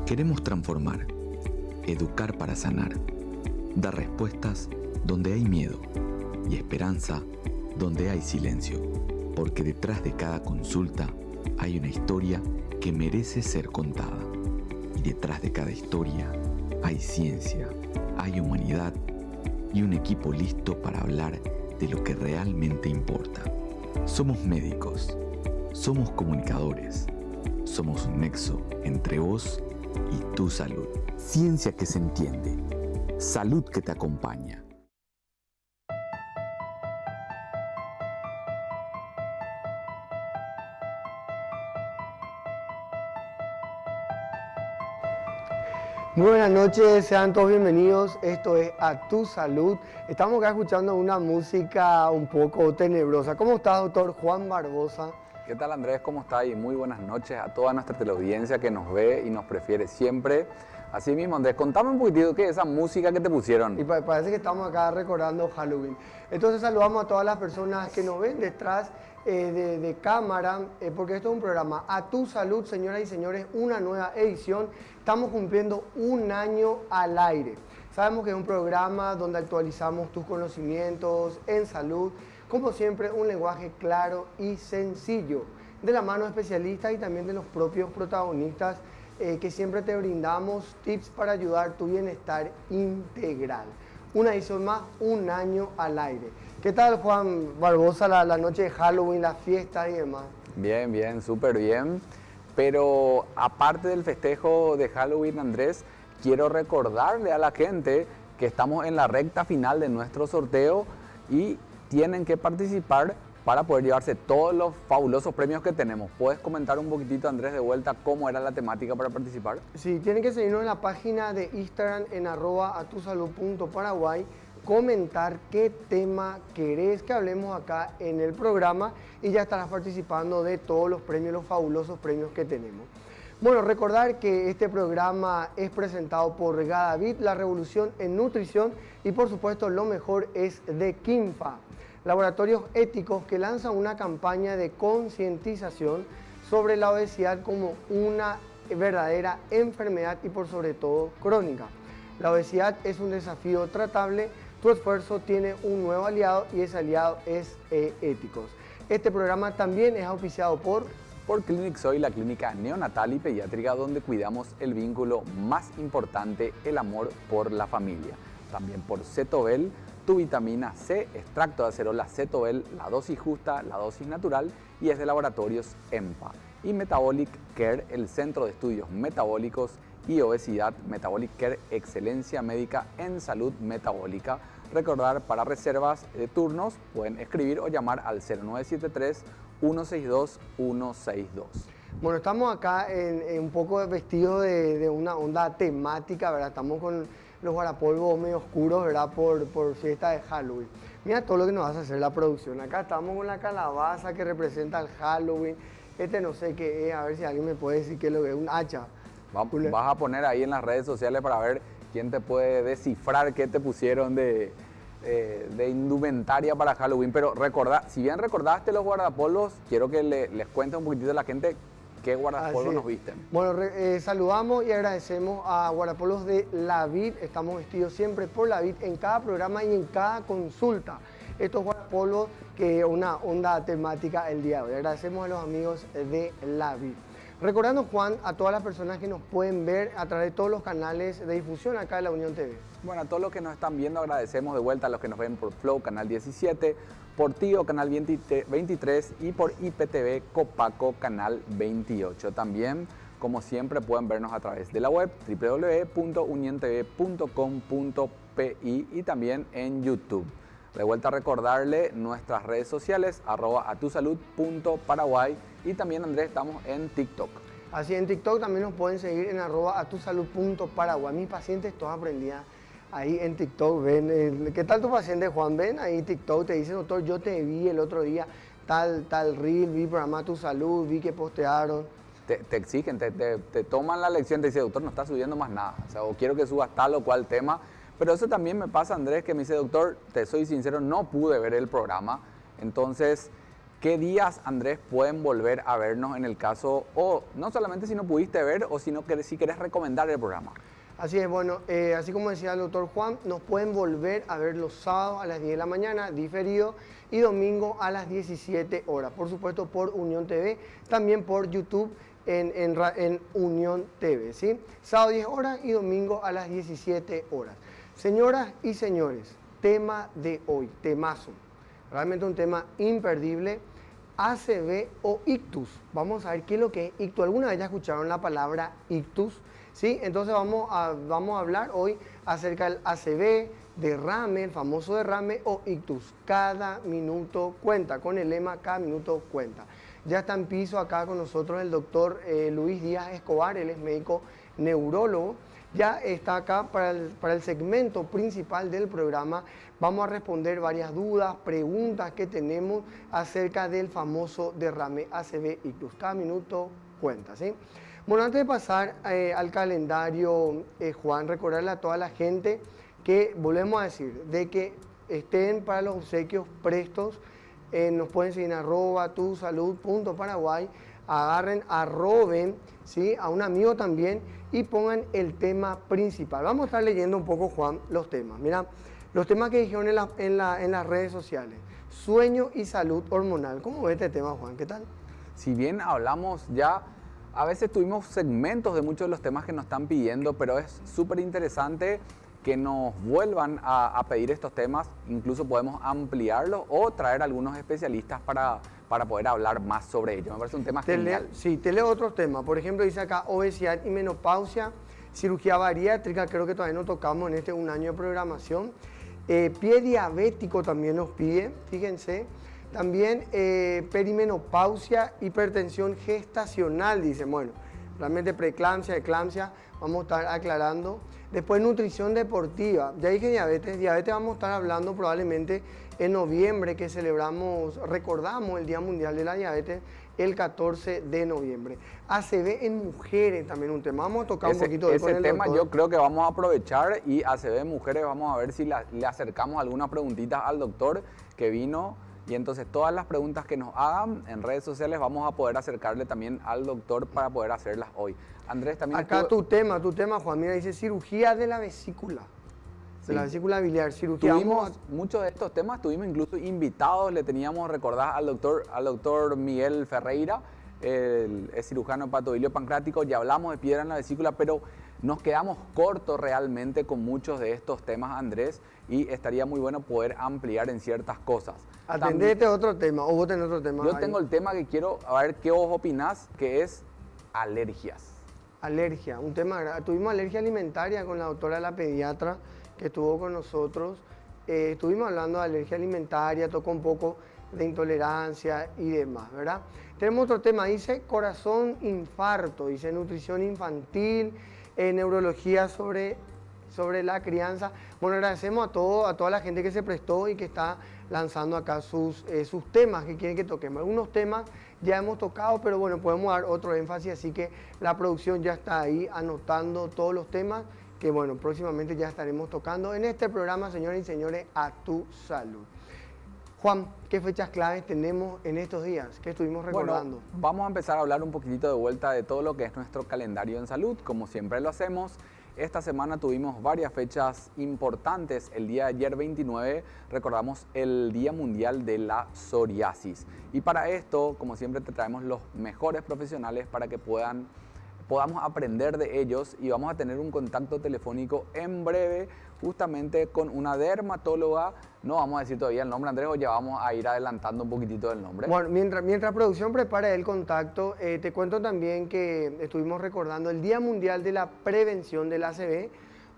Queremos transformar, educar para sanar, dar respuestas donde hay miedo y esperanza donde hay silencio, porque detrás de cada consulta hay una historia que merece ser contada. Y detrás de cada historia hay ciencia, hay humanidad y un equipo listo para hablar de lo que realmente importa. Somos médicos, somos comunicadores, somos un nexo entre vos y tu salud. Ciencia que se entiende, salud que te acompaña. Muy buenas noches, sean todos bienvenidos. Esto es A Tu Salud. Estamos acá escuchando una música un poco tenebrosa. ¿Cómo estás, doctor Juan Barbosa? ¿Qué tal, Andrés? ¿Cómo está? Y muy buenas noches a toda nuestra teleaudiencia que nos ve y nos prefiere siempre. Así mismo, Andrés, contame un poquitito qué es esa música que te pusieron. Y parece que estamos acá recordando Halloween. Entonces saludamos a todas las personas que nos ven detrás de cámara, porque esto es un programa A Tu Salud, señoras y señores, una nueva edición. Estamos cumpliendo un año al aire. Sabemos que es un programa donde actualizamos tus conocimientos en salud, como siempre un lenguaje claro y sencillo, de la mano de especialistas y también de los propios protagonistas que siempre te brindamos tips para ayudar tu bienestar integral. Una edición más, un año al aire. ¿Qué tal, Juan Barbosa, la noche de Halloween, las fiestas y demás? Bien, bien, súper bien. Pero aparte del festejo de Halloween, Andrés, quiero recordarle a la gente que estamos en la recta final de nuestro sorteo y tienen que participar para poder llevarse todos los fabulosos premios que tenemos. ¿Puedes comentar un poquitito, Andrés, de vuelta cómo era la temática para participar? Sí, tienen que seguirnos en la página de Instagram en @atusalud.paraguay, comentar qué tema querés que hablemos acá en el programa y ya estarás participando de todos los premios, los fabulosos premios que tenemos. Bueno, recordar que este programa es presentado por Gadavid, la revolución en nutrición, y por supuesto lo mejor es de Kinfa, laboratorios éticos que lanzan una campaña de concientización sobre la obesidad como una verdadera enfermedad y por sobre todo crónica. La obesidad es un desafío tratable, tu esfuerzo tiene un nuevo aliado y ese aliado es Éticos. Este programa también es auspiciado por Clinic Soy, la clínica neonatal y pediátrica donde cuidamos el vínculo más importante, el amor por la familia. También por Cetobel, tu vitamina C, extracto de acerola Cetobel, la dosis justa, la dosis natural y es de laboratorios EMPA. Y Metabolic Care, el centro de estudios metabólicos y obesidad. Metabolic Care, excelencia médica en salud metabólica. Recordar, para reservas de turnos pueden escribir o llamar al 0973-162-162. Bueno, estamos acá en un poco vestidos de una onda temática, ¿verdad? Estamos con los guardapolvos medio oscuros, ¿verdad? Por fiesta de Halloween. Mira todo lo que nos hace hacer la producción. Acá estamos con la calabaza que representa el Halloween. No sé qué es, a ver si alguien me puede decir qué es lo que es, un hacha. Vas a poner ahí en las redes sociales para ver quién te puede descifrar qué te pusieron de indumentaria para Halloween. Pero si bien recordaste los guardapolvos, quiero que les cuente un poquitito a la gente qué guardapolvos nos visten. Bueno, saludamos y agradecemos a guardapolvos de La Vid. Estamos vestidos siempre por La Vid en cada programa y en cada consulta. Estos guardapolvos que es una onda temática el día de hoy. Agradecemos a los amigos de La Vid. Recordando, Juan, a todas las personas que nos pueden ver a través de todos los canales de difusión acá de la Unión TV. Bueno, a todos los que nos están viendo agradecemos de vuelta, a los que nos ven por Flow, Canal 17, por Tío, Canal 23 y por IPTV Copaco, Canal 28. También, como siempre, pueden vernos a través de la web www.uniontv.com.pi y también en YouTube. De vuelta a recordarle nuestras redes sociales, @atusalud.paraguay y también, Andrés, estamos en TikTok. Así, en TikTok también nos pueden seguir en @atusalud.paraguay. Mis pacientes todos aprendían ahí en TikTok, ven, ¿qué tal tu paciente, Juan? Ven ahí TikTok, te dice, doctor, yo te vi el otro día, tal reel, vi programa Tu Salud, vi que postearon. Te exigen, te toman la lección, te dicen, doctor, no está subiendo más nada, o sea, o quiero que subas tal o cual tema. Pero eso también me pasa, Andrés, que me dice, doctor, te soy sincero, no pude ver el programa. Entonces, ¿Qué días, Andrés, pueden volver a vernos en el caso, o no solamente si no pudiste ver, o sino que si querés recomendar el programa? Así es, bueno, así como decía el doctor Juan, nos pueden volver a ver los sábados a las 10 de la mañana, diferido, y domingo a las 17 horas. Por supuesto, por Unión TV, también por YouTube en Unión TV, ¿sí? Sábado 10 horas y domingo a las 17 horas. Señoras y señores, tema de hoy, temazo. Realmente un tema imperdible. ACV o ictus. Vamos a ver qué es lo que es ictus. ¿Alguna vez ya escucharon la palabra ictus? ¿Sí? Entonces vamos a hablar hoy acerca del ACV, derrame, el famoso derrame o ictus. Cada minuto cuenta, con el lema cada minuto cuenta. Ya está en piso acá con nosotros el doctor Luis Díaz Escobar, él es médico neurólogo. Ya está acá para el segmento principal del programa. Vamos a responder varias dudas, preguntas que tenemos acerca del famoso derrame ACV ictus. Cada minuto cuenta, ¿sí? Bueno, antes de pasar al calendario, Juan, recordarle a toda la gente que, volvemos a decir, de que estén para los obsequios prestos. Nos pueden seguir en @tusalud.paraguay, arroben, ¿sí?, a un amigo también y pongan el tema principal. Vamos a estar leyendo un poco, Juan, los temas. Mira, los temas que dijeron en las redes sociales. Sueño y salud hormonal. ¿Cómo ves este tema, Juan? ¿Qué tal? Si bien hablamos ya, a veces tuvimos segmentos de muchos de los temas que nos están pidiendo, pero es súper interesante que nos vuelvan a pedir estos temas. Incluso podemos ampliarlos o traer algunos especialistas para poder hablar más sobre ello. Me parece un tema genial. Sí, te leo otros temas. Por ejemplo, dice acá obesidad y menopausia, cirugía bariátrica, creo que todavía no tocamos en un año de programación. Pie diabético también nos pide, fíjense. También perimenopausia, hipertensión gestacional, dicen. Bueno, realmente preeclampsia, eclampsia, vamos a estar aclarando. Después nutrición deportiva, ya dije diabetes vamos a estar hablando probablemente en noviembre, que recordamos el Día Mundial de la Diabetes, el 14 de noviembre. ACV en mujeres también un tema, vamos a tocar un poquito de ese tema. Yo creo que vamos a aprovechar, y ACV en mujeres vamos a ver si le acercamos algunas preguntitas al doctor que vino. Y entonces todas las preguntas que nos hagan en redes sociales vamos a poder acercarle también al doctor para poder hacerlas hoy. Andrés, también... Acá tu tema, Juan, mira, dice cirugía de la vesícula. Sí. De la vesícula biliar, cirugía. Tuvimos muchos de estos temas, tuvimos incluso invitados, le teníamos, recordar al doctor Miguel Ferreira, es cirujano hepatobilio pancreático, ya hablamos de piedra en la vesícula, pero nos quedamos cortos realmente con muchos de estos temas, Andrés, y estaría muy bueno poder ampliar en ciertas cosas. Atendete otro tema, o vos tenés otro tema. Yo tengo el tema que quiero, a ver qué vos opinás, que es alergias. Alergia, un tema, tuvimos alergia alimentaria con la doctora, la pediatra, que estuvo con nosotros. Estuvimos hablando de alergia alimentaria, tocó un poco de intolerancia y demás, ¿verdad? Tenemos otro tema, dice corazón, infarto, dice nutrición infantil, neurología sobre la crianza. Bueno, agradecemos a toda la gente que se prestó y que está lanzando acá sus temas que quieren que toquemos. Algunos temas ya hemos tocado, pero bueno, podemos dar otro énfasis, así que la producción ya está ahí anotando todos los temas que bueno, próximamente ya estaremos tocando en este programa, señoras y señores, A Tu Salud. Juan, ¿qué fechas claves tenemos en estos días? ¿Qué estuvimos recordando? Bueno, vamos a empezar a hablar un poquitito de vuelta de todo lo que es nuestro calendario en salud, como siempre lo hacemos. Esta semana tuvimos varias fechas importantes. El día de ayer, 29, recordamos el Día Mundial de la Psoriasis. Y para esto, como siempre, te traemos los mejores profesionales para que podamos aprender de ellos, y vamos a tener un contacto telefónico en breve justamente con una dermatóloga. No vamos a decir todavía el nombre, Andrés, o ya vamos a ir adelantando un poquitito del nombre. Bueno, mientras producción prepara el contacto, te cuento también que estuvimos recordando el Día Mundial de la Prevención del ACV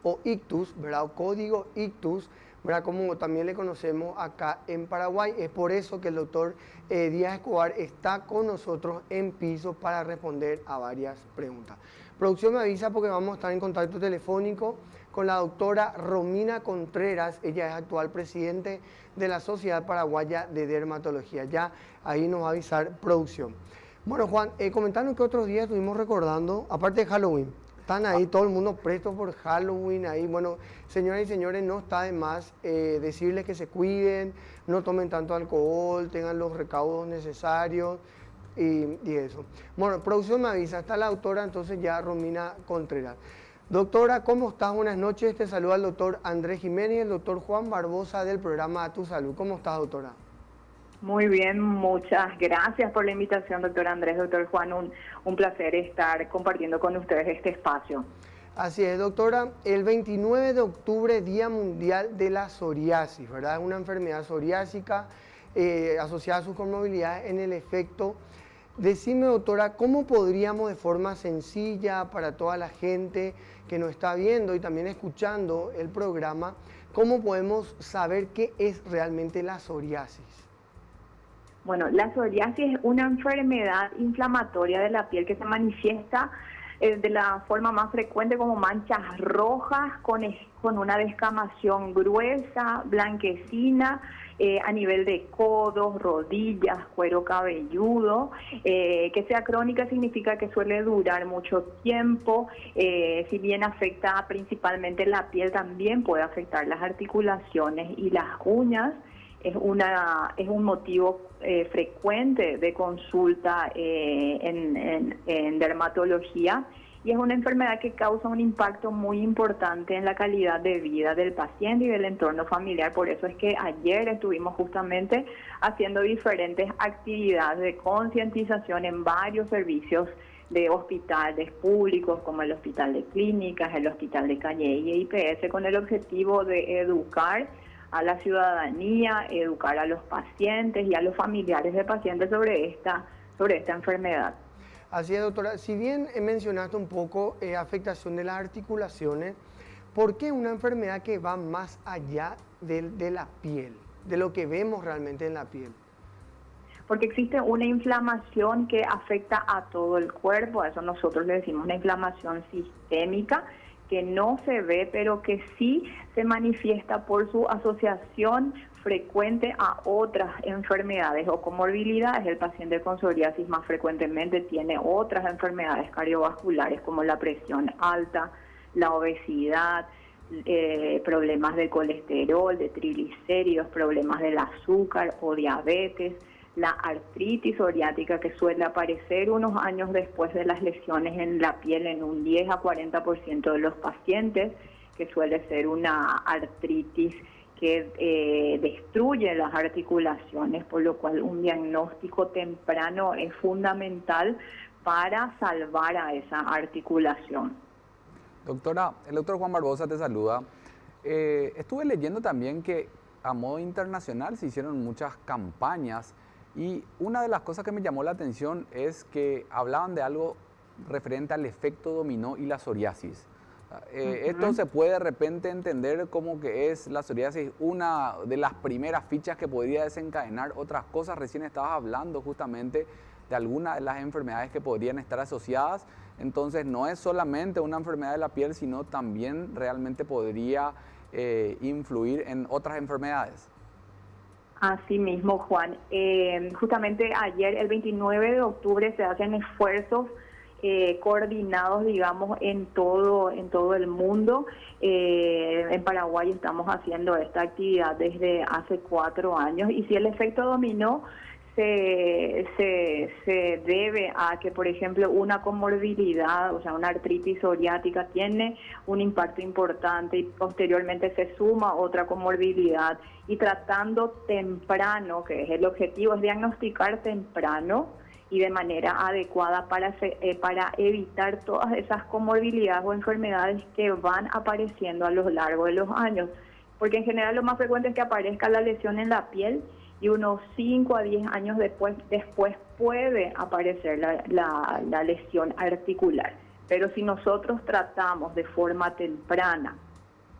o ictus, ¿verdad? Código ictus, ¿verdad? Como también le conocemos acá en Paraguay. Es por eso que el doctor Díaz Escobar está con nosotros en piso para responder a varias preguntas. Producción me avisa porque vamos a estar en contacto telefónico con la doctora Romina Contreras. Ella es actual presidente de la Sociedad Paraguaya de Dermatología. Ya ahí nos va a avisar producción. Bueno, Juan, comentanos que otros días estuvimos recordando, aparte de Halloween. Están ahí todo el mundo presto por Halloween ahí. Bueno, señoras y señores, no está de más decirles que se cuiden, no tomen tanto alcohol, tengan los recaudos necesarios y eso. Bueno, producción me avisa, está la doctora entonces ya Romina Contreras. Doctora, ¿cómo estás? Buenas noches, te saluda el doctor Andrés Jiménez y el doctor Juan Barbosa del programa A Tu Salud. ¿Cómo estás, doctora? Muy bien, muchas gracias por la invitación, doctor Andrés, doctor Juan. Un placer estar compartiendo con ustedes este espacio. Así es, doctora. El 29 de octubre, Día Mundial de la Psoriasis, ¿verdad? Es una enfermedad psoriásica asociada a sus comorbilidades en el efecto. Decime, doctora, ¿cómo podríamos de forma sencilla para toda la gente que nos está viendo y también escuchando el programa, cómo podemos saber qué es realmente la psoriasis? Bueno, la psoriasis es una enfermedad inflamatoria de la piel que se manifiesta de la forma más frecuente como manchas rojas con una descamación gruesa, blanquecina, a nivel de codos, rodillas, cuero cabelludo. Que sea crónica significa que suele durar mucho tiempo. Si bien afecta principalmente la piel, también puede afectar las articulaciones y las uñas. Es un motivo frecuente de consulta en dermatología, y es una enfermedad que causa un impacto muy importante en la calidad de vida del paciente y del entorno familiar. Por eso es que ayer estuvimos justamente haciendo diferentes actividades de concientización en varios servicios de hospitales públicos, como el Hospital de Clínicas, el Hospital de Calle y IPS, con el objetivo de educar a la ciudadanía, educar a los pacientes y a los familiares de pacientes sobre esta enfermedad. Así es, doctora. Si bien mencionaste un poco afectación de las articulaciones, ¿por qué una enfermedad que va más allá de la piel, de lo que vemos realmente en la piel? Porque existe una inflamación que afecta a todo el cuerpo, a eso nosotros le decimos una inflamación sistémica, que no se ve, pero que sí se manifiesta por su asociación frecuente a otras enfermedades o comorbilidades. El paciente con psoriasis más frecuentemente tiene otras enfermedades cardiovasculares como la presión alta, la obesidad, problemas de colesterol, de triglicéridos, problemas del azúcar o diabetes, la artritis psoriática, que suele aparecer unos años después de las lesiones en la piel en un 10 a 40% de los pacientes, que suele ser una artritis que destruye las articulaciones, por lo cual un diagnóstico temprano es fundamental para salvar a esa articulación. Doctora, el doctor Juan Barbosa te saluda. Estuve leyendo también que a modo internacional se hicieron muchas campañas, y una de las cosas que me llamó la atención es que hablaban de algo referente al efecto dominó y la psoriasis. Esto se puede de repente entender como que es la psoriasis una de las primeras fichas que podría desencadenar otras cosas. Recién estabas hablando justamente de algunas de las enfermedades que podrían estar asociadas. Entonces no es solamente una enfermedad de la piel, sino también realmente podría influir en otras enfermedades. Así mismo, Juan. Justamente ayer, el 29 de octubre, se hacen esfuerzos coordinados, digamos, en todo el mundo. En Paraguay estamos haciendo esta actividad desde hace 4 años, y si el efecto dominó se debe a que, por ejemplo, una comorbilidad, o sea, una artritis psoriática tiene un impacto importante y posteriormente se suma otra comorbilidad, y tratando temprano, que es el objetivo, es diagnosticar temprano y de manera adecuada para evitar todas esas comorbilidades o enfermedades que van apareciendo a lo largo de los años. Porque en general lo más frecuente es que aparezca la lesión en la piel, y unos 5 a 10 años después puede aparecer la lesión articular. Pero si nosotros tratamos de forma temprana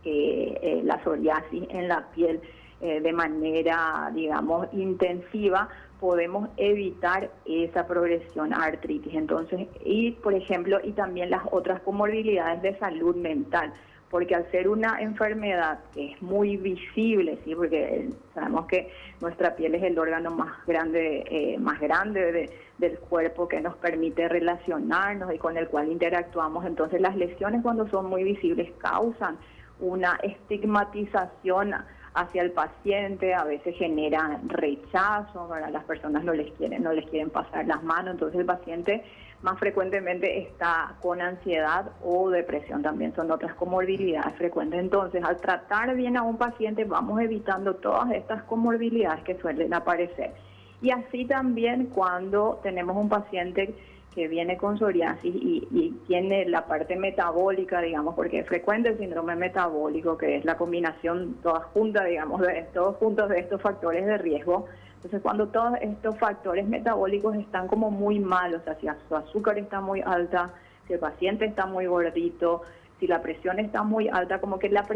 la psoriasis en la piel de manera, digamos, intensiva, podemos evitar esa progresión a artritis. Entonces, y por ejemplo, y también las otras comorbilidades de salud mental. porque al ser una enfermedad que es muy visible, ¿sí? Porque sabemos que nuestra piel es el órgano más grande del cuerpo, que nos permite relacionarnos y con el cual interactuamos. Entonces las lesiones, cuando son muy visibles, causan una estigmatización hacia el paciente, a veces generan rechazo, ¿verdad? Las personas no les quieren pasar las manos, entonces el paciente más frecuentemente está con ansiedad o depresión, también son otras comorbilidades frecuentes. Entonces, al tratar bien a un paciente, vamos evitando todas estas comorbilidades que suelen aparecer. Y así también cuando tenemos un paciente que viene con psoriasis y tiene la parte metabólica, digamos, porque es frecuente el síndrome metabólico, que es la combinación todas juntas, digamos, todos juntos de estos factores de riesgo. Entonces, cuando todos estos factores metabólicos están como muy malos, o sea, si su azúcar está muy alta, si el paciente está muy gordito, si la presión está muy alta, como que la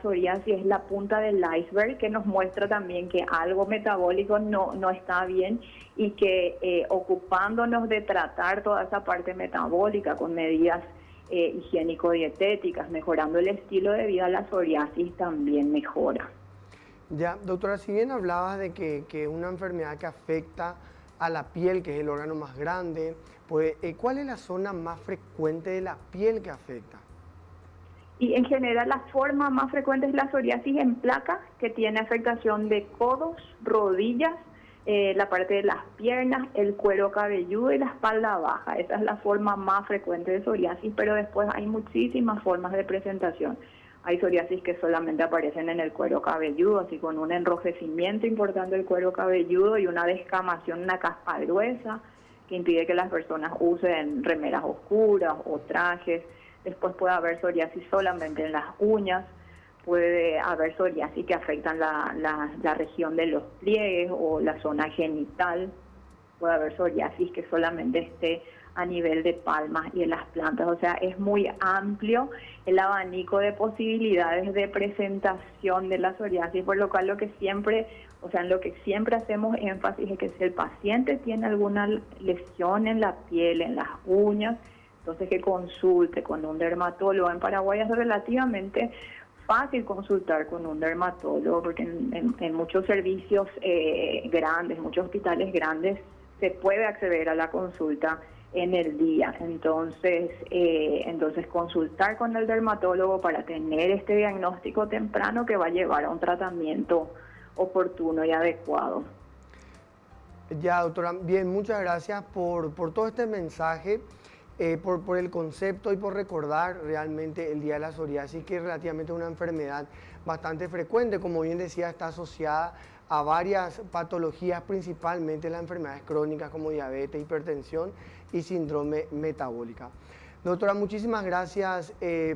psoriasis es la punta del iceberg, que nos muestra también que algo metabólico no está bien, y que ocupándonos de tratar toda esa parte metabólica con medidas higiénico-dietéticas, mejorando el estilo de vida, la psoriasis también mejora. Ya, doctora, si bien hablabas de que es una enfermedad que afecta a la piel, que es el órgano más grande, pues, ¿cuál es la zona más frecuente de la piel que afecta? Y en general la forma más frecuente es la psoriasis en placa, que tiene afectación de codos, rodillas, la parte de las piernas, el cuero cabelludo y la espalda baja. Esa es la forma más frecuente de psoriasis, pero después hay muchísimas formas de presentación. Hay psoriasis que solamente aparecen en el cuero cabelludo, así con un enrojecimiento importante del cuero cabelludo y una descamación, una caspa gruesa, que impide que las personas usen remeras oscuras o trajes. Después puede haber psoriasis solamente en las uñas, puede haber psoriasis que afectan la región de los pliegues o la zona genital, puede haber psoriasis que solamente esté a nivel de palmas y en las plantas. O sea, es muy amplio el abanico de posibilidades de presentación de la psoriasis, por lo cual lo que siempre hacemos énfasis es que si el paciente tiene alguna lesión en la piel, en las uñas, entonces que consulte con un dermatólogo. En Paraguay es relativamente fácil consultar con un dermatólogo, porque en muchos servicios grandes, muchos hospitales grandes, se puede acceder a la consulta en el día. Entonces consultar con el dermatólogo para tener este diagnóstico temprano que va a llevar a un tratamiento oportuno y adecuado. Ya, doctora, bien, muchas gracias por todo este mensaje, por el concepto y por recordar realmente el Día de la Psoriasis, que es relativamente una enfermedad bastante frecuente. Como bien decía, está asociada a varias patologías, principalmente las enfermedades crónicas como diabetes, hipertensión y síndrome metabólica. Doctora, muchísimas gracias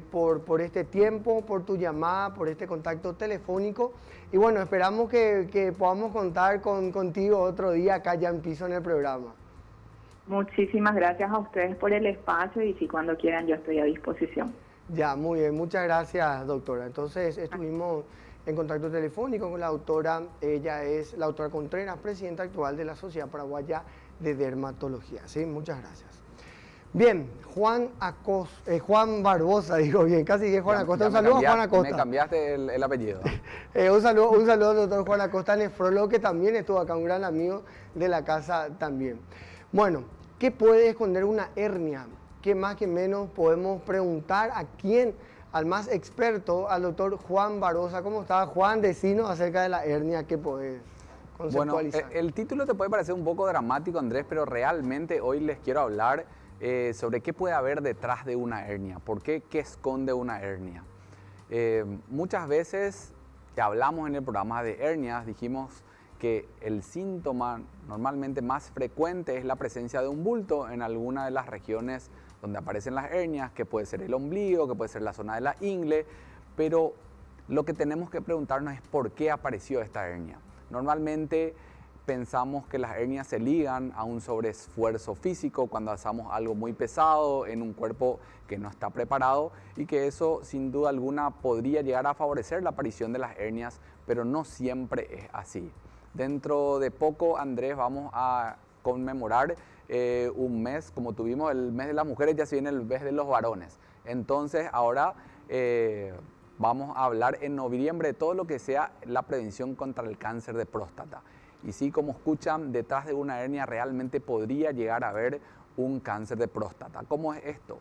por este tiempo, por tu llamada, por este contacto telefónico. Y bueno, esperamos que podamos contar contigo otro día acá ya en piso en el programa. Muchísimas gracias a ustedes por el espacio y si cuando quieran yo estoy a disposición. Ya, muy bien, muchas gracias, doctora. Entonces estuvimos en contacto telefónico con la doctora. Ella es la doctora Contreras, presidenta actual de la Sociedad Paraguaya de Dermatología. Sí, muchas gracias. Bien, Juan Barbosa, digo bien, casi dije Juan Acosta. Un saludo a Juan Acosta. Me cambiaste el apellido. Un saludo al doctor Juan Acosta, nefrólogo, que también estuvo acá, un gran amigo de la casa también. Bueno, ¿qué puede esconder una hernia? ¿Qué más que menos podemos preguntar a quién? Al más experto, al doctor Juan Barbosa. ¿Cómo está, Juan? Decinos acerca de la hernia, ¿qué podés conceptualizar? Bueno, el título te puede parecer un poco dramático, Andrés, pero realmente hoy les quiero hablar sobre qué puede haber detrás de una hernia. ¿Por qué? ¿Qué esconde una hernia? Muchas veces que hablamos en el programa de hernias, dijimos que el síntoma normalmente más frecuente es la presencia de un bulto en alguna de las regiones donde aparecen las hernias, que puede ser el ombligo, que puede ser la zona de la ingle, pero lo que tenemos que preguntarnos es por qué apareció esta hernia. Normalmente pensamos que las hernias se ligan a un sobreesfuerzo físico cuando hacemos algo muy pesado en un cuerpo que no está preparado, y que eso sin duda alguna podría llegar a favorecer la aparición de las hernias, pero no siempre es así. Dentro de poco, Andrés, vamos a conmemorar un mes, como tuvimos el mes de las mujeres, ya se viene el mes de los varones. Entonces ahora vamos a hablar en noviembre de todo lo que sea la prevención contra el cáncer de próstata. Y sí, como escuchan, detrás de una hernia realmente podría llegar a haber un cáncer de próstata. ¿Cómo es esto?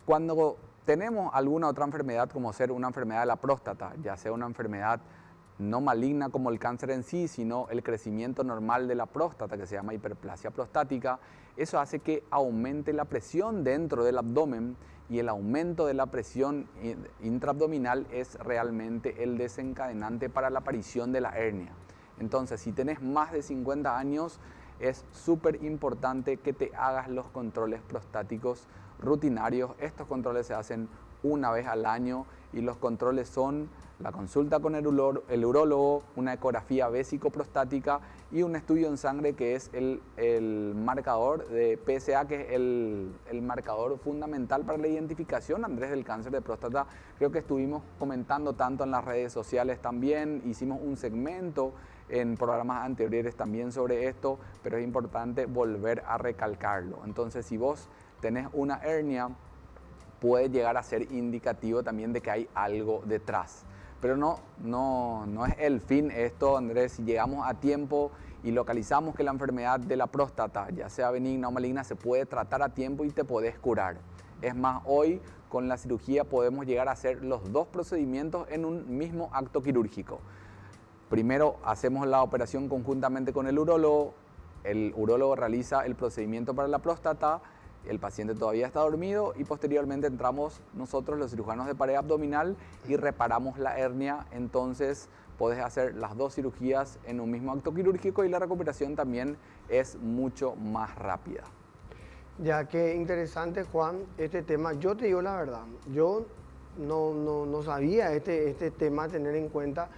Cuando tenemos alguna otra enfermedad, como ser una enfermedad de la próstata, ya sea una enfermedad no maligna como el cáncer en sí, sino el crecimiento normal de la próstata, que se llama hiperplasia prostática, eso hace que aumente la presión dentro del abdomen, y el aumento de la presión intraabdominal es realmente el desencadenante para la aparición de la hernia. Entonces, si tenés más de 50 años, es súper importante que te hagas los controles prostáticos rutinarios. Estos controles se hacen una vez al año y los controles son la consulta con el urólogo, una ecografía vésico-prostática y un estudio en sangre que es el marcador de PSA, que es el marcador fundamental para la identificación, Andrés, del cáncer de próstata. Creo que estuvimos comentando tanto en las redes sociales también, hicimos un segmento en programas anteriores también sobre esto, pero es importante volver a recalcarlo. Entonces, si vos tenés una hernia, puede llegar a ser indicativo también de que hay algo detrás. Pero no es el fin esto, Andrés. Si llegamos a tiempo y localizamos que la enfermedad de la próstata, ya sea benigna o maligna, se puede tratar a tiempo y te podés curar. Es más, hoy con la cirugía podemos llegar a hacer los dos procedimientos en un mismo acto quirúrgico. Primero hacemos la operación conjuntamente con el urólogo realiza el procedimiento para la próstata, el paciente todavía está dormido y posteriormente entramos nosotros, los cirujanos de pared abdominal, y reparamos la hernia. Entonces podés hacer las dos cirugías en un mismo acto quirúrgico y la recuperación también es mucho más rápida. Ya que interesante, Juan, este tema. Yo te digo la verdad, yo no sabía este tema a tener en cuenta.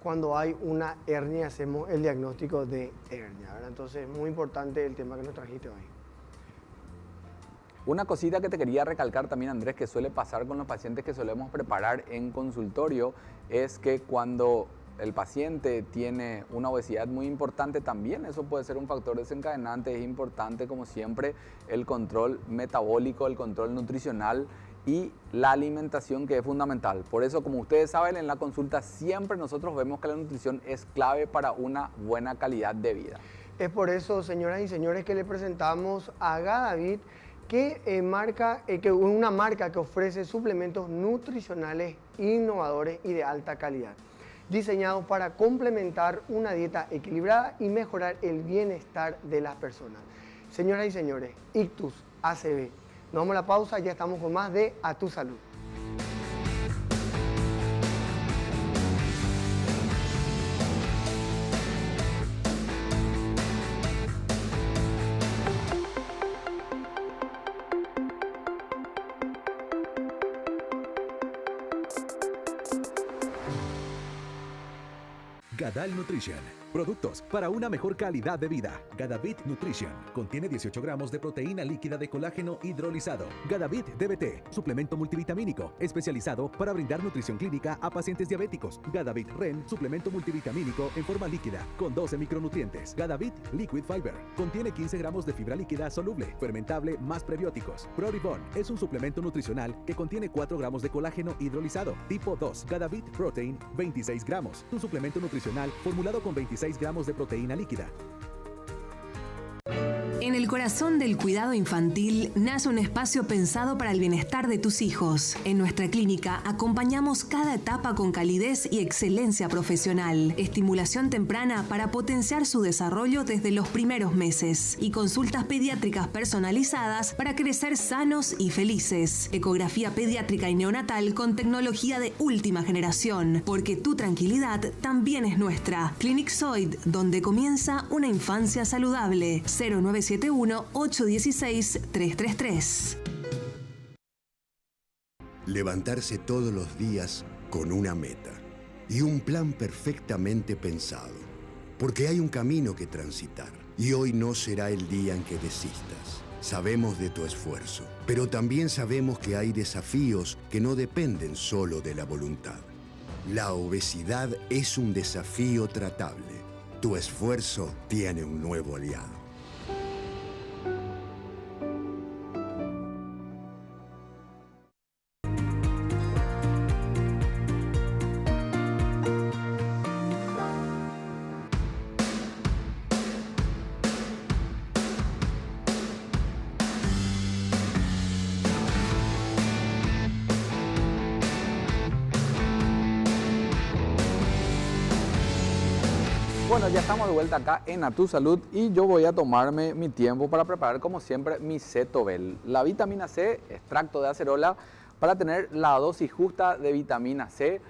Cuando hay una hernia hacemos el diagnóstico de hernia, ¿verdad? Entonces es muy importante el tema que nos trajiste hoy. Una cosita que te quería recalcar también, Andrés, que suele pasar con los pacientes que solemos preparar en consultorio, es que cuando el paciente tiene una obesidad muy importante, también eso puede ser un factor desencadenante. Es importante, como siempre, el control metabólico, el control nutricional y la alimentación, que es fundamental. Por eso, como ustedes saben, en la consulta siempre nosotros vemos que la nutrición es clave para una buena calidad de vida. Es por eso, señoras y señores, que le presentamos a Gadavid, que una marca que ofrece suplementos nutricionales innovadores y de alta calidad, diseñados para complementar una dieta equilibrada y mejorar el bienestar de las personas. Señoras y señores, Ictus ACV. Nos vamos a la pausa, ya estamos con más de A Tu Salud. Gadal Nutrition. Productos para una mejor calidad de vida. Gadavit Nutrition. Contiene 18 gramos de proteína líquida de colágeno hidrolizado. Gadavit DBT. Suplemento multivitamínico. Especializado para brindar nutrición clínica a pacientes diabéticos. Gadavit REN. Suplemento multivitamínico en forma líquida. Con 12 micronutrientes. Gadavit Liquid Fiber. Contiene 15 gramos de fibra líquida soluble. Fermentable más prebióticos. ProRibon. Es un suplemento nutricional que contiene 4 gramos de colágeno hidrolizado. Tipo 2. Gadavit Protein. 26 gramos. Un suplemento nutricional formulado con 26 gramos de proteína líquida. En el corazón del cuidado infantil nace un espacio pensado para el bienestar de tus hijos. En nuestra clínica acompañamos cada etapa con calidez y excelencia profesional. Estimulación temprana para potenciar su desarrollo desde los primeros meses. Y consultas pediátricas personalizadas para crecer sanos y felices. Ecografía pediátrica y neonatal con tecnología de última generación. Porque tu tranquilidad también es nuestra. Clinic Zoid, donde comienza una infancia saludable. 0971-816-333. Levantarse todos los días con una meta y un plan perfectamente pensado. Porque hay un camino que transitar y hoy no será el día en que desistas. Sabemos de tu esfuerzo, pero también sabemos que hay desafíos que no dependen solo de la voluntad. La obesidad es un desafío tratable. Tu esfuerzo tiene un nuevo aliado. Bueno, ya estamos de vuelta acá en A Tu Salud y yo voy a tomarme mi tiempo para preparar como siempre mi Cetobel, la vitamina C, extracto de acerola, para tener la dosis justa de vitamina C.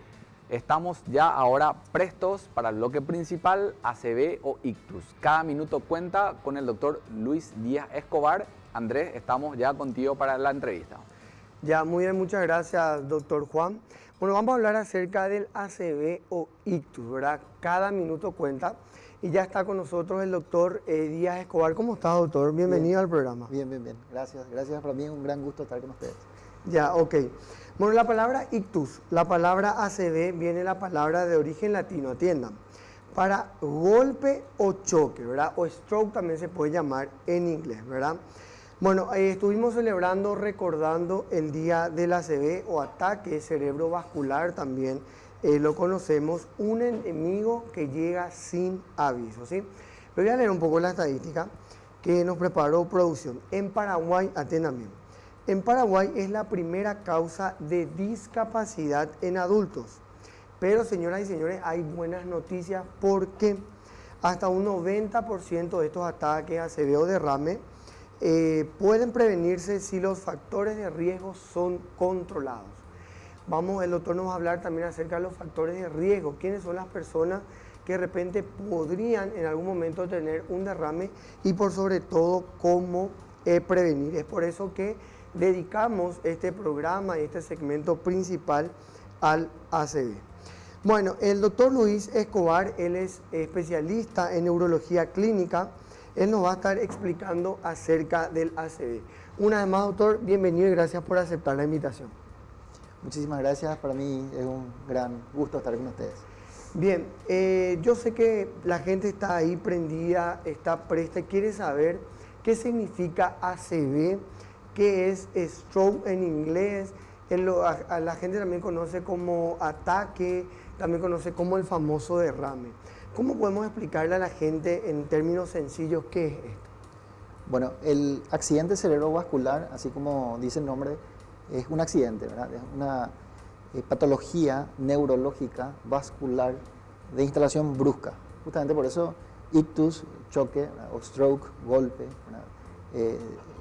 Estamos ya ahora prestos para el bloque principal, ACV o ictus. Cada minuto cuenta con el doctor Luis Díaz Escobar. Andrés, estamos ya contigo para la entrevista. Ya, muy bien, muchas gracias, doctor Juan. Bueno, vamos a hablar acerca del ACV o ictus, ¿verdad? Cada minuto cuenta. Y ya está con nosotros el doctor Díaz Escobar. ¿Cómo está, doctor? Bienvenido al programa. Bien. Gracias. Para mí es un gran gusto estar con ustedes. Ya, ok. Bueno, la palabra ictus, la palabra ACV viene de la palabra de origen latino, atiendan, para golpe o choque, ¿verdad? O stroke también se puede llamar en inglés, ¿verdad? Bueno, estuvimos celebrando, recordando el día del ACV o ataque cerebrovascular también, lo conocemos, un enemigo que llega sin aviso, ¿sí? Pero voy a leer un poco la estadística que nos preparó producción. En Paraguay, atiendan bien, en Paraguay es la primera causa de discapacidad en adultos. Pero, señoras y señores, hay buenas noticias porque hasta un 90% de estos ataques ACV o derrame pueden prevenirse si los factores de riesgo son controlados. El doctor nos va a hablar también acerca de los factores de riesgo. ¿Quiénes son las personas que de repente podrían en algún momento tener un derrame y por sobre todo cómo prevenir? Es por eso que dedicamos este programa y este segmento principal al ACV. Bueno, el doctor Luis Escobar, él es especialista en neurología clínica. Él nos va a estar explicando acerca del ACV. Una vez más, doctor, bienvenido y gracias por aceptar la invitación. Muchísimas gracias, para mí es un gran gusto estar con ustedes. Bien, yo sé que la gente está ahí prendida, está presta, quiere saber qué significa ACV, qué es stroke en inglés. A la gente también conoce como ataque, también conoce como el famoso derrame. ¿Cómo podemos explicarle a la gente en términos sencillos qué es esto? Bueno, el accidente cerebrovascular, así como dice el nombre, es un accidente, ¿verdad? Es una patología neurológica vascular de instalación brusca. Justamente por eso ictus, choque, ¿verdad? O stroke, golpe, ¿verdad?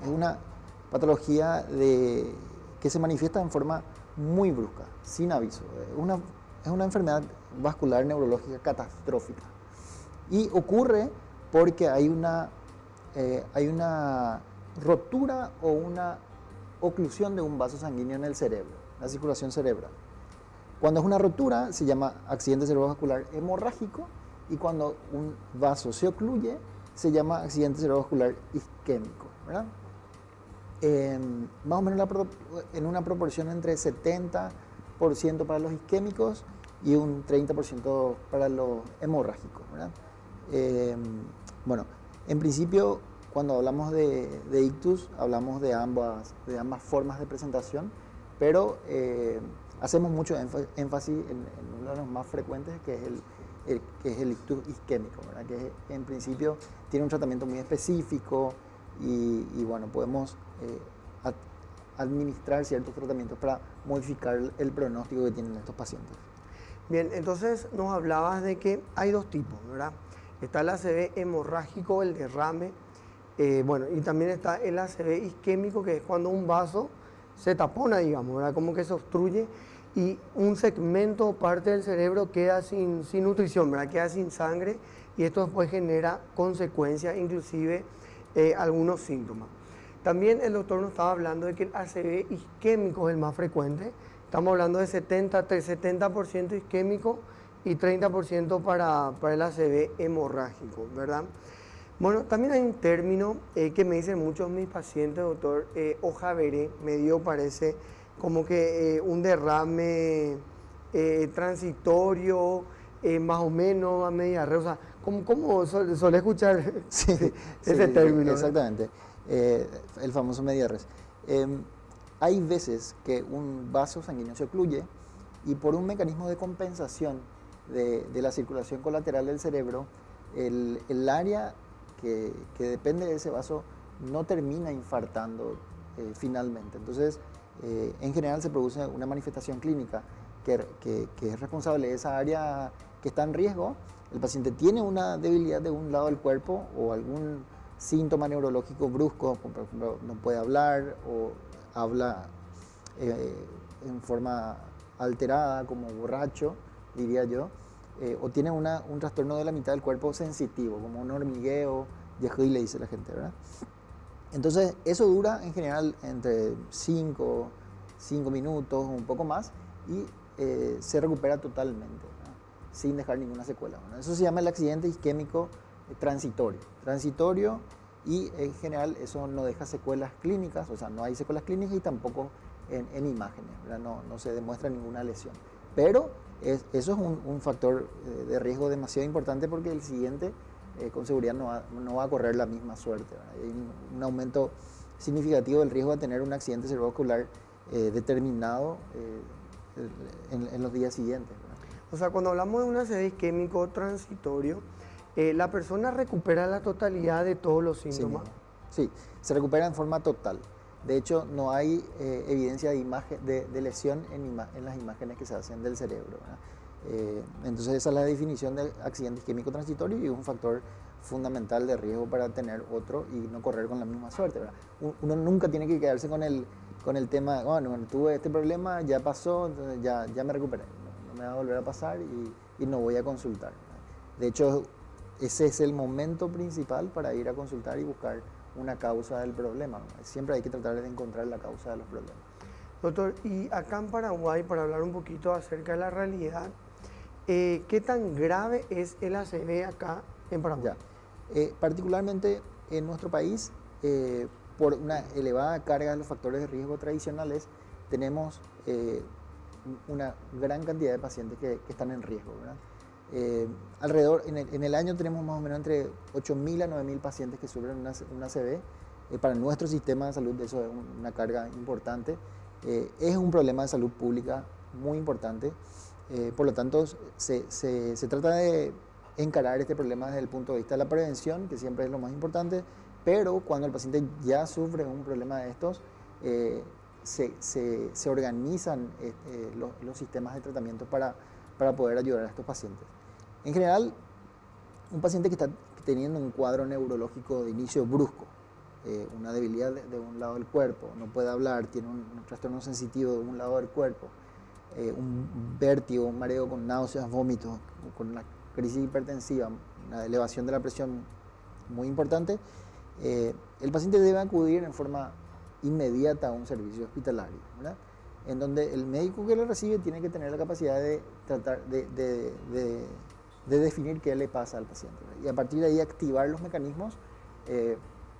Es una patología que se manifiesta en forma muy brusca, sin aviso. Es una enfermedad vascular neurológica catastrófica y ocurre porque hay una rotura o una oclusión de un vaso sanguíneo en el cerebro, la circulación cerebral. Cuando es una rotura se llama accidente cerebrovascular hemorrágico y cuando un vaso se ocluye se llama accidente cerebrovascular isquémico, ¿verdad? Más o menos en una proporción entre 70% para los isquémicos y un 30% para los hemorrágicos, ¿verdad? Bueno, en principio, cuando hablamos de ictus, hablamos de ambas formas de presentación, pero hacemos mucho énfasis en uno de los más frecuentes, que es el ictus isquémico, ¿verdad? Que en principio tiene un tratamiento muy específico y bueno, podemos administrar ciertos tratamientos para modificar el pronóstico que tienen estos pacientes. Bien, entonces nos hablabas de que hay dos tipos, ¿verdad? Está el ACV hemorrágico, el derrame, bueno, y también está el ACV isquémico, que es cuando un vaso se tapona, digamos, ¿verdad? Como que se obstruye y un segmento o parte del cerebro queda sin nutrición, ¿verdad? Queda sin sangre y esto después genera consecuencias, inclusive algunos síntomas. También el doctor nos estaba hablando de que el ACV isquémico es el más frecuente. Estamos hablando de 70% isquémico y 30% para el ACV hemorrágico, ¿verdad? Bueno, también hay un término que me dicen muchos mis pacientes, doctor, hoja veré, me dio, parece, como que un derrame transitorio, más o menos a media red. O sea, ¿cómo suele escuchar ese término? Exactamente, el famoso media res. Hay veces que un vaso sanguíneo se ocluye y por un mecanismo de compensación de la circulación colateral del cerebro, el área que depende de ese vaso no termina infartando finalmente. Entonces, en general se produce una manifestación clínica que es responsable de esa área que está en riesgo, el paciente tiene una debilidad de un lado del cuerpo o algún síntoma neurológico brusco, como por ejemplo no puede hablar o habla en forma alterada, como borracho, diría yo, o tiene un trastorno de la mitad del cuerpo sensitivo, como un hormigueo, yají le dice la gente, ¿verdad? Entonces, eso dura en general entre 5 minutos, un poco más, y se recupera totalmente, ¿verdad? Sin dejar ninguna secuela, ¿verdad? Eso se llama el accidente isquémico transitorio, y en general eso no deja secuelas clínicas, o sea, no hay secuelas clínicas y tampoco en imágenes, ¿verdad? No se demuestra ninguna lesión. Pero eso es un factor de riesgo demasiado importante porque el siguiente con seguridad no va a correr la misma suerte, ¿verdad? Hay un aumento significativo del riesgo de tener un accidente cerebrovascular determinado en los días siguientes, ¿verdad? O sea, cuando hablamos de un ACV isquémico transitorio, la persona recupera la totalidad de todos los síntomas. Sí, se recupera en forma total. De hecho, no hay evidencia de lesión en las imágenes que se hacen del cerebro, ¿verdad? Entonces esa es la definición de accidente isquémico transitorio y es un factor fundamental de riesgo para tener otro y no correr con la misma suerte, ¿verdad? Uno nunca tiene que quedarse con el tema, bueno, tuve este problema, ya pasó, entonces ya me recuperé, no me va a volver a pasar y no voy a consultar, ¿verdad? De hecho, ese es el momento principal para ir a consultar y buscar una causa del problema, ¿no? Siempre hay que tratar de encontrar la causa de los problemas. Doctor, y acá en Paraguay, para hablar un poquito acerca de la realidad, ¿qué tan grave es el ACV acá en Paraguay? Particularmente en nuestro país, por una elevada carga de los factores de riesgo tradicionales, tenemos una gran cantidad de pacientes que están en riesgo, ¿verdad? Alrededor, en el año tenemos más o menos entre 8.000 a 9.000 pacientes que sufren una ACV. Para nuestro sistema de salud eso es una carga importante. Es un problema de salud pública muy importante. Por lo tanto, se trata de encarar este problema desde el punto de vista de la prevención, que siempre es lo más importante, pero cuando el paciente ya sufre un problema de estos, se organizan los sistemas de tratamiento para poder ayudar a estos pacientes. En general, un paciente que está teniendo un cuadro neurológico de inicio brusco, una debilidad de un lado del cuerpo, no puede hablar, tiene un trastorno sensitivo de un lado del cuerpo, un vértigo, un mareo con náuseas, vómitos, con una crisis hipertensiva, una elevación de la presión muy importante, el paciente debe acudir en forma inmediata a un servicio hospitalario, ¿verdad? En donde el médico que lo recibe tiene que tener la capacidad de tratar de definir qué le pasa al paciente, ¿verdad? Y a partir de ahí activar los mecanismos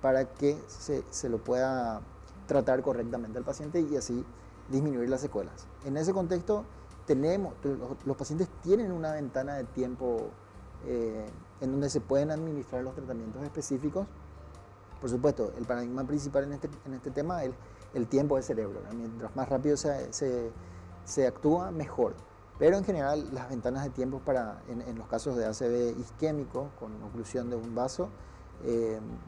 para que se lo pueda tratar correctamente al paciente y así disminuir las secuelas. En ese contexto, los pacientes tienen una ventana de tiempo en donde se pueden administrar los tratamientos específicos. Por supuesto, el paradigma principal en este tema es el tiempo del cerebro, ¿verdad? Mientras más rápido se actúa, mejor. Pero en general, las ventanas de tiempo en los casos de ACV isquémico con oclusión de un vaso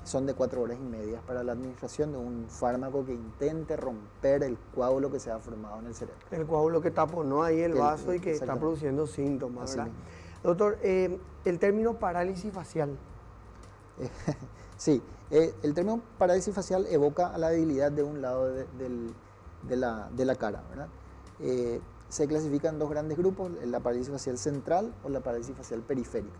son de 4 horas y media para la administración de un fármaco que intente romper el coágulo que se ha formado en el cerebro. El coágulo que taponó ahí el vaso y que está produciendo síntomas, ¿verdad? Doctor, el término parálisis facial. Sí, el término parálisis facial evoca a la debilidad de un lado de la cara, ¿verdad? Se clasifican dos grandes grupos, la parálisis facial central o la parálisis facial periférica.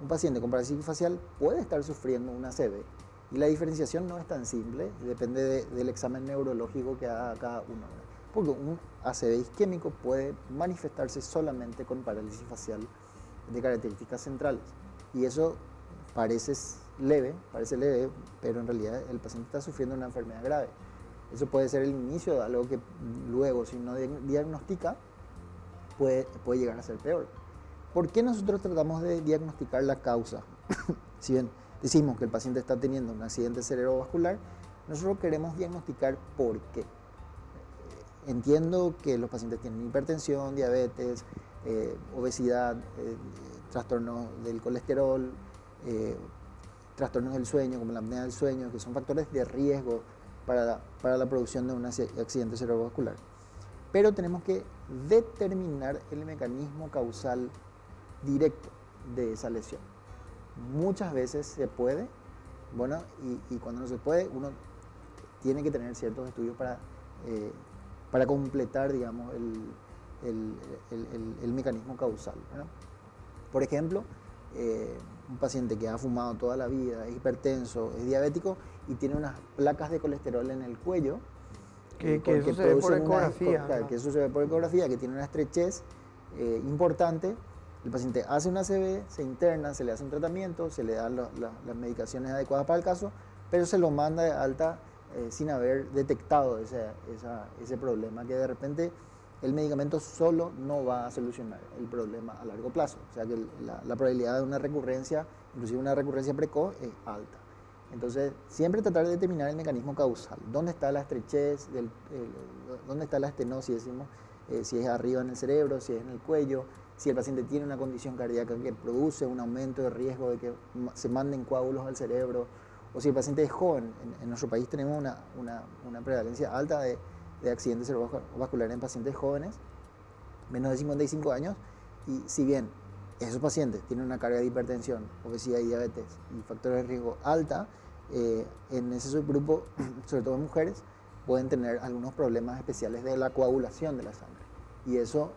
Un paciente con parálisis facial puede estar sufriendo una ACV y la diferenciación no es tan simple, depende del examen neurológico que haga cada uno, ¿verdad? Porque un ACV isquémico puede manifestarse solamente con parálisis facial de características centrales y eso parece leve, pero en realidad el paciente está sufriendo una enfermedad grave. Eso puede ser el inicio de algo que luego, si no diagnostica, puede llegar a ser peor. ¿Por qué nosotros tratamos de diagnosticar la causa? Si bien decimos que el paciente está teniendo un accidente cerebrovascular, nosotros queremos diagnosticar por qué. Entiendo que los pacientes tienen hipertensión, diabetes, obesidad, trastornos del colesterol, trastornos del sueño, como la apnea del sueño, que son factores de riesgo para la producción de un accidente cerebrovascular. Pero tenemos que determinar el mecanismo causal directo de esa lesión. Muchas veces se puede, bueno, y cuando no se puede, uno tiene que tener ciertos estudios para completar, digamos, el mecanismo causal, ¿verdad? Por ejemplo, un paciente que ha fumado toda la vida, es hipertenso, es diabético y tiene unas placas de colesterol en el cuello. Que eso se ve por ecografía. Claro, que eso se ve por ecografía, que tiene una estrechez importante. El paciente hace una ACV, se interna, se le hace un tratamiento, se le dan las medicaciones adecuadas para el caso, pero se lo manda de alta sin haber detectado ese problema, que de repente el medicamento solo no va a solucionar el problema a largo plazo. O sea que la probabilidad de una recurrencia, inclusive una recurrencia precoz, es alta. Entonces, siempre tratar de determinar el mecanismo causal. ¿Dónde está la estrechez? ¿Dónde está la estenosis? Decimos, si es arriba en el cerebro, si es en el cuello, si el paciente tiene una condición cardíaca que produce un aumento de riesgo de que se manden coágulos al cerebro, o si el paciente es joven. En nuestro país tenemos una prevalencia alta de accidentes cerebrovasculares en pacientes jóvenes, menos de 55 años, y si bien esos pacientes tienen una carga de hipertensión, obesidad y diabetes y factores de riesgo alta, en ese subgrupo, sobre todo en mujeres, pueden tener algunos problemas especiales de la coagulación de la sangre, y eso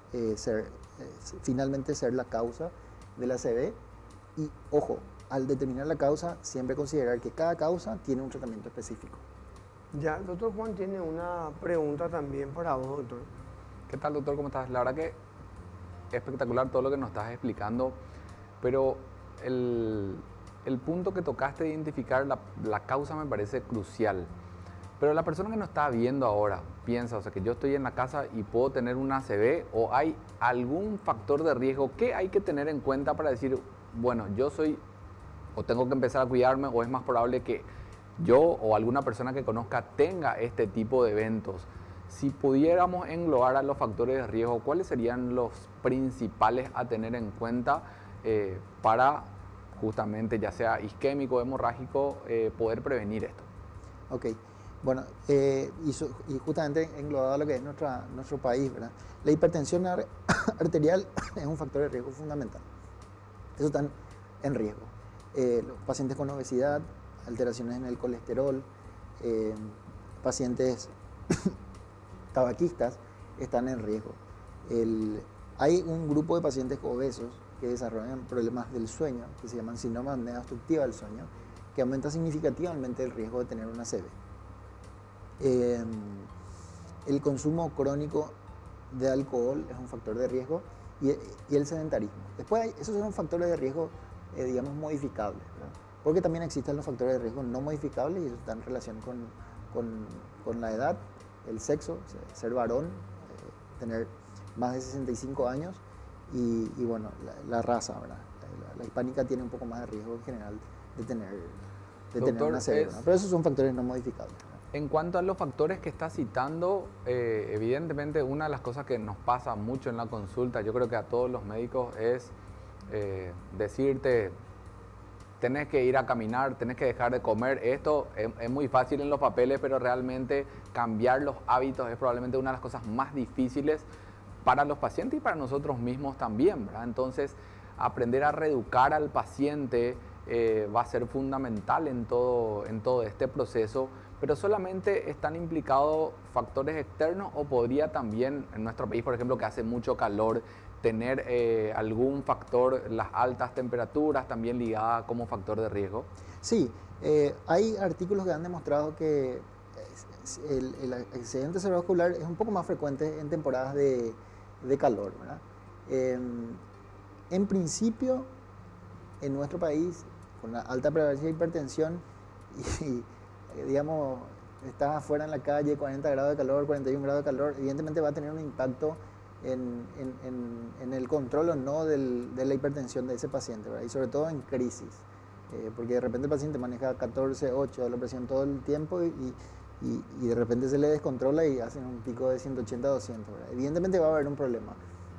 finalmente ser la causa de la ACV. Y ojo, al determinar la causa, siempre considerar que cada causa tiene un tratamiento específico. Ya, el doctor Juan tiene una pregunta también para vos, doctor. ¿Qué tal, doctor? ¿Cómo estás? La verdad que espectacular todo lo que nos estás explicando, pero el punto que tocaste de identificar la causa me parece crucial. Pero la persona que nos está viendo ahora piensa, o sea, que yo estoy en la casa y puedo tener una ACV, o hay algún factor de riesgo que hay que tener en cuenta para decir, bueno, yo soy, o tengo que empezar a cuidarme, o es más probable que yo o alguna persona que conozca tenga este tipo de eventos. Si pudiéramos englobar a los factores de riesgo, ¿cuáles serían los principales a tener en cuenta para justamente, ya sea isquémico o hemorrágico, poder prevenir esto? Ok, bueno, y justamente englobado a lo que es nuestro país, ¿verdad? La hipertensión arterial es un factor de riesgo fundamental. Eso están en riesgo. Los pacientes con obesidad, alteraciones en el colesterol, pacientes tabaquistas están en riesgo. Hay un grupo de pacientes obesos que desarrollan problemas del sueño, que se llaman síndrome de apnea obstructiva del sueño, que aumenta significativamente el riesgo de tener una ACV. El consumo crónico de alcohol es un factor de riesgo y el sedentarismo. Después, esos son factores de riesgo, digamos, modificables, ¿verdad? Porque también existen los factores de riesgo no modificables y eso está en relación con la edad, el sexo, ser varón, tener más de 65 años y bueno, la raza, ¿verdad? La hispánica tiene un poco más de riesgo en general de tener una ACV, ¿no? Pero esos son factores no modificables, ¿no? En cuanto a los factores que está citando, evidentemente una de las cosas que nos pasa mucho en la consulta, yo creo que a todos los médicos, es decirte, tenés que ir a caminar, tenés que dejar de comer. Esto es muy fácil en los papeles, pero realmente cambiar los hábitos es probablemente una de las cosas más difíciles para los pacientes y para nosotros mismos también, ¿verdad? Entonces, aprender a reeducar al paciente va a ser fundamental en todo este proceso, pero solamente están implicados factores externos, o podría también, en nuestro país, por ejemplo, que hace mucho calor, tener algún factor, las altas temperaturas también ligadas como factor de riesgo. Sí, hay artículos que han demostrado que el accidente cerebrovascular es un poco más frecuente en temporadas de calor, ¿verdad? En principio, en nuestro país, con la alta prevalencia de hipertensión y digamos, estás afuera en la calle, 40 grados de calor, 41 grados de calor, evidentemente va a tener un impacto en el control o no de la hipertensión de ese paciente, ¿verdad? Y sobre todo en crisis, porque de repente el paciente maneja 14, 8 de la presión todo el tiempo y de repente se le descontrola y hacen un pico de 180, 200, ¿verdad? Evidentemente va a haber un problema.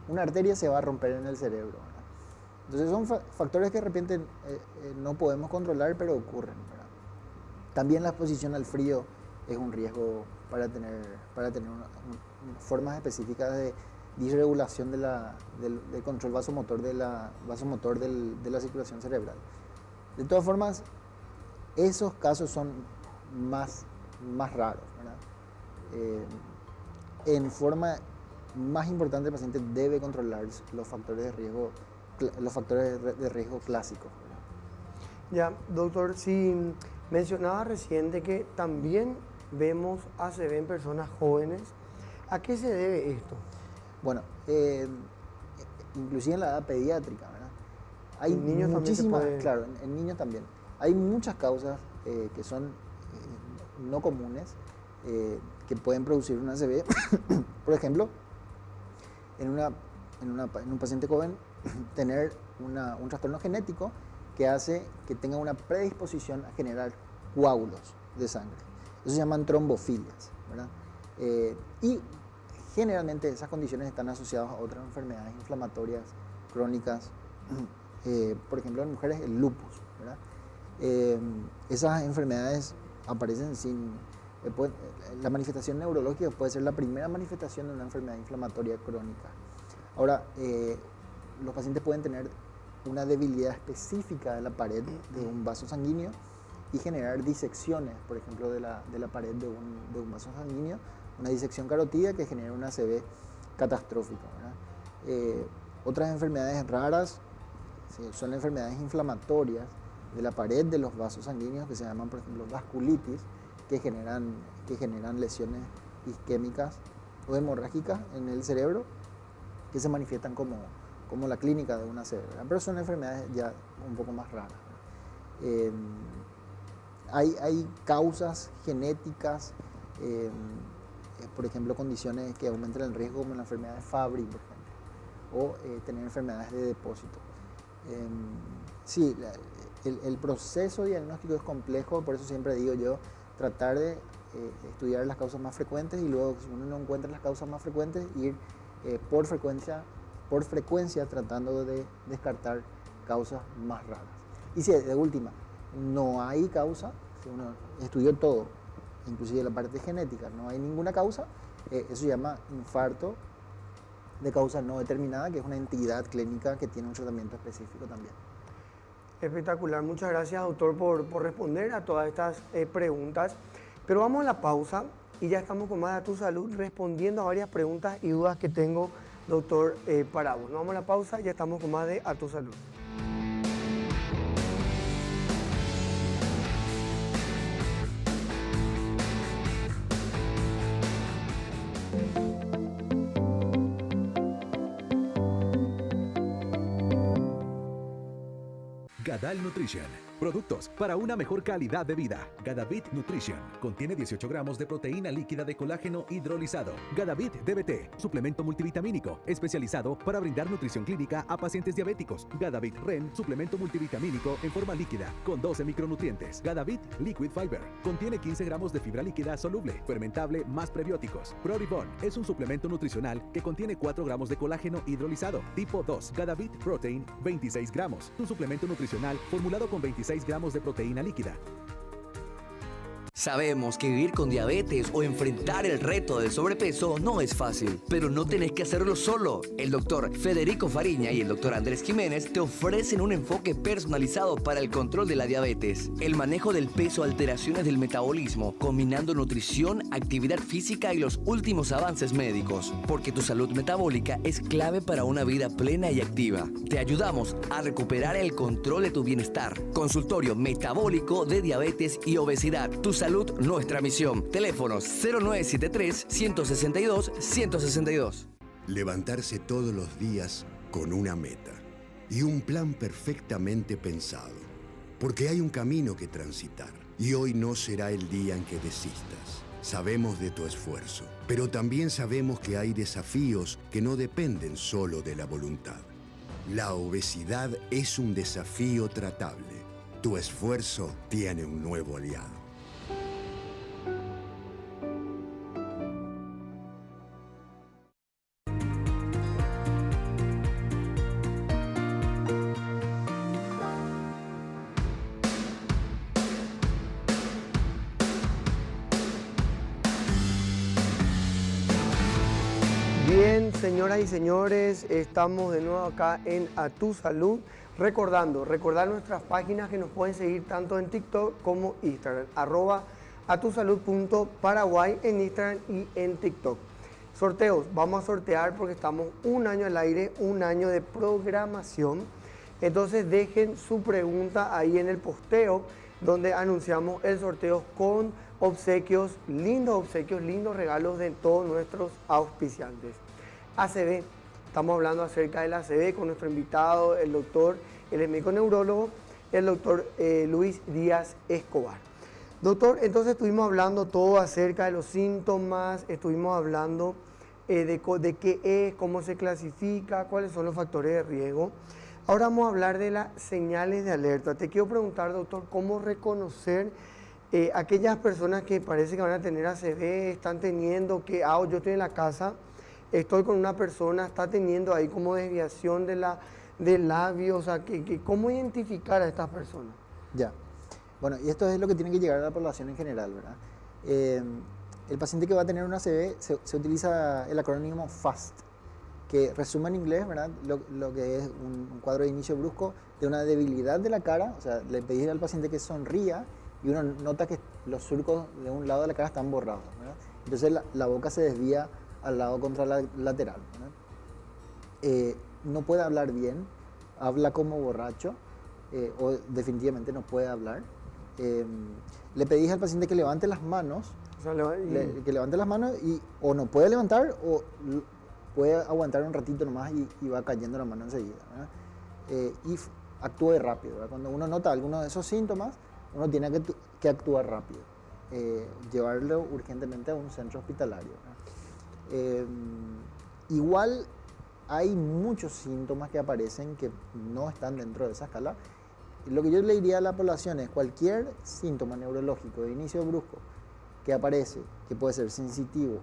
Una arteria se va a romper en el cerebro, ¿verdad? Entonces son factores que de repente no podemos controlar, pero ocurren, ¿verdad? También la exposición al frío es un riesgo para tener formas específicas disregulación del control vasomotor de la circulación cerebral. De todas formas, esos casos son más raros, ¿verdad? En forma más importante, el paciente debe controlar los factores de riesgo clásicos, ¿verdad? Ya, doctor, si mencionaba recién de que también vemos ACV en personas jóvenes, ¿a qué se debe esto? Bueno, inclusive en la edad pediátrica, ¿verdad? Hay en niños muchísimas, también claro, en niños también. Hay muchas causas que son no comunes que pueden producir una ACV. Por ejemplo, en un paciente joven tener un trastorno genético que hace que tenga una predisposición a generar coágulos de sangre. Eso se llaman trombofilias, ¿verdad? Y generalmente esas condiciones están asociadas a otras enfermedades inflamatorias crónicas, por ejemplo en mujeres el lupus, ¿verdad? Esas enfermedades aparecen la manifestación neurológica puede ser la primera manifestación de una enfermedad inflamatoria crónica. Ahora, los pacientes pueden tener una debilidad específica de la pared de un vaso sanguíneo y generar disecciones, por ejemplo, de la pared de un vaso sanguíneo, una disección carótida que genera una ACV catastrófica, ¿verdad? Otras enfermedades raras son enfermedades inflamatorias de la pared de los vasos sanguíneos que se llaman, por ejemplo, vasculitis, que generan lesiones isquémicas o hemorrágicas en el cerebro que se manifiestan como la clínica de una ACV, ¿verdad? Pero son enfermedades ya un poco más raras. Hay causas genéticas, por ejemplo, condiciones que aumentan el riesgo como la enfermedad de Fabry, por ejemplo, o tener enfermedades de depósito. Sí, el proceso diagnóstico es complejo, por eso siempre digo yo, tratar de estudiar las causas más frecuentes y luego, si uno no encuentra las causas más frecuentes, ir por frecuencia tratando de descartar causas más raras. Y si de última no hay causa, si uno estudió todo, inclusive la parte genética, no hay ninguna causa, eso se llama infarto de causa no determinada, que es una entidad clínica que tiene un tratamiento específico también. Espectacular, muchas gracias, doctor, por responder a todas estas preguntas. Pero vamos a la pausa y ya estamos con más de A Tu Salud respondiendo a varias preguntas y dudas que tengo, doctor, para vos. Nos vamos a la pausa y ya estamos con más de A Tu Salud. Gadal Nutrition. Productos para una mejor calidad de vida. Gadavit Nutrition. Contiene 18 gramos de proteína líquida de colágeno hidrolizado. Gadavit DBT. Suplemento multivitamínico. Especializado para brindar nutrición clínica a pacientes diabéticos. Gadavit REN. Suplemento multivitamínico en forma líquida. Con 12 micronutrientes. Gadavit Liquid Fiber. Contiene 15 gramos de fibra líquida soluble. Fermentable más prebióticos. ProRibon. Es un suplemento nutricional que contiene 4 gramos de colágeno hidrolizado. Tipo 2. Gadavit Protein. 26 gramos. Un suplemento nutricional formulado con 26 gramos de proteína líquida. Sabemos que vivir con diabetes o enfrentar el reto del sobrepeso no es fácil, pero no tenés que hacerlo solo. El doctor Federico Fariña y el doctor Andrés Jiménez te ofrecen un enfoque personalizado para el control de la diabetes, el manejo del peso, alteraciones del metabolismo, combinando nutrición, actividad física y los últimos avances médicos, porque tu salud metabólica es clave para una vida plena y activa. Te ayudamos a recuperar el control de tu bienestar. Consultorio metabólico de diabetes y obesidad. Tu salud, nuestra misión. Teléfonos 0973-162-162. Levantarse todos los días con una meta y un plan perfectamente pensado. Porque hay un camino que transitar y hoy no será el día en que desistas. Sabemos de tu esfuerzo, pero también sabemos que hay desafíos que no dependen solo de la voluntad. La obesidad es un desafío tratable. Tu esfuerzo tiene un nuevo aliado. Bien, señoras y señores, estamos de nuevo acá en A Tu Salud. Recordar nuestras páginas que nos pueden seguir tanto en TikTok como Instagram, @atusalud.paraguay en Instagram y en TikTok. Sorteos, vamos a sortear porque estamos un año al aire, un año de programación. Entonces dejen su pregunta ahí en el posteo donde anunciamos el sorteo con obsequios, lindos regalos de todos nuestros auspiciantes. ACV, estamos hablando acerca del ACV con nuestro invitado, el doctor, el médico neurólogo, el doctor Luis Díaz Escobar. Doctor, entonces estuvimos hablando todo acerca de los síntomas, estuvimos hablando de qué es, cómo se clasifica, cuáles son los factores de riesgo. Ahora vamos a hablar de las señales de alerta. Te quiero preguntar, doctor, cómo reconocer aquellas personas que parece que van a tener ACV, están teniendo que, yo estoy en la casa, estoy con una persona, está teniendo ahí como desviación del labio, o sea, ¿cómo identificar a estas personas? Ya. Bueno, y esto es lo que tiene que llegar a la población en general, ¿verdad? El paciente que va a tener un ACV se utiliza el acrónimo FAST, que resume en inglés, ¿verdad? Lo que es un cuadro de inicio brusco de una debilidad de la cara, o sea, le pedís al paciente que sonría y uno nota que los surcos de un lado de la cara están borrados, ¿verdad? Entonces la boca se desvía al lado contralateral, ¿verdad? No puede hablar bien, habla como borracho o definitivamente no puede hablar. Le pedís al paciente que levante las manos, que levante las manos y o no puede levantar o puede aguantar un ratito nomás y va cayendo la mano enseguida, ¿verdad? Y actúe rápido, ¿verdad? Cuando uno nota alguno de esos síntomas, uno tiene que actuar rápido, llevarlo urgentemente a un centro hospitalario, ¿verdad? Igual hay muchos síntomas que aparecen que no están dentro de esa escala. Lo que yo le diría a la población es cualquier síntoma neurológico de inicio brusco que aparece, que puede ser sensitivo,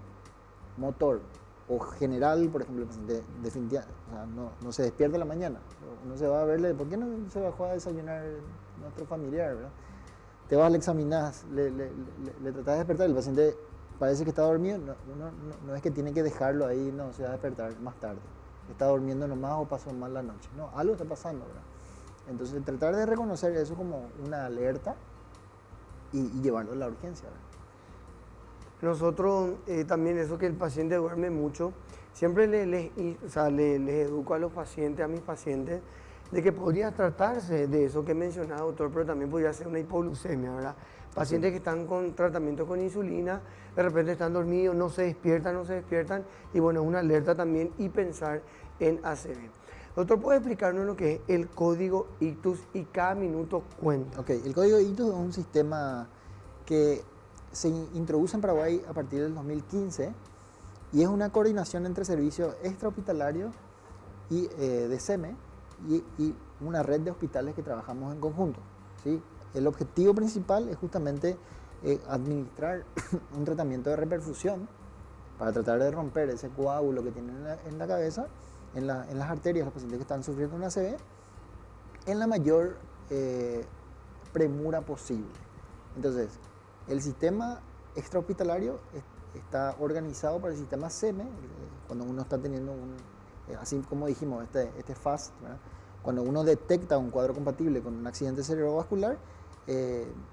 motor o general, por ejemplo, el paciente definitivamente, o sea, no se despierta en la mañana, uno se va a verle, ¿por qué no se bajó a desayunar nuestro familiar, ¿verdad? Te vas, le examinas, le tratas de despertar, el paciente parece que está dormido, no es que tiene que dejarlo ahí, no, se va a despertar más tarde, está durmiendo nomás o pasó mal la noche, no, algo está pasando, ¿verdad? Entonces tratar de reconocer eso como una alerta y llevarlo a la urgencia, ¿verdad? Nosotros también eso que el paciente duerme mucho, siempre les educo a los pacientes, a mis pacientes, de que podría tratarse de eso que mencionaba, doctor, pero también podría ser una hipoglucemia, ¿verdad? Pacientes que están con tratamiento con insulina, de repente están dormidos, no se despiertan, y bueno, es una alerta también y pensar en ACV. Doctor, ¿puede explicarnos lo que es el código ictus y cada minuto cuenta? Ok, el código ictus es un sistema que se introduce en Paraguay a partir del 2015 y es una coordinación entre servicios extrahospitalarios y de SEME y una red de hospitales que trabajamos en conjunto, ¿sí? El objetivo principal es justamente administrar un tratamiento de reperfusión para tratar de romper ese coágulo que tienen en la cabeza, en las arterias, los pacientes que están sufriendo un ACV, en la mayor premura posible. Entonces, el sistema extrahospitalario está organizado para el sistema SEME, cuando uno está teniendo así como dijimos, este FAST, ¿verdad? Cuando uno detecta un cuadro compatible con un accidente cerebrovascular,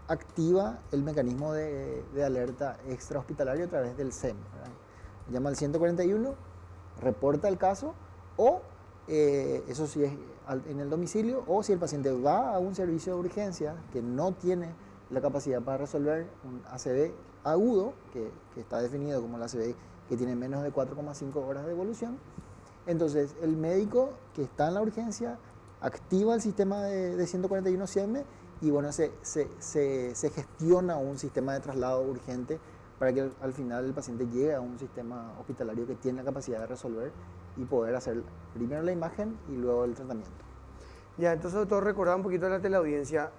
activa el mecanismo de alerta extrahospitalario a través del SEME, ¿verdad? Llama al 141, reporta el caso, o eso sí es en el domicilio, o si el paciente va a un servicio de urgencia que no tiene la capacidad para resolver un ACV agudo, que está definido como el ACV que tiene menos de 4,5 horas de evolución, entonces el médico que está en la urgencia activa el sistema de 141 SEME y bueno, se gestiona un sistema de traslado urgente para que al final el paciente llegue a un sistema hospitalario que tiene la capacidad de resolver y poder hacer primero la imagen y luego el tratamiento. Ya, entonces doctor, recordar un poquito a la teleaudiencia,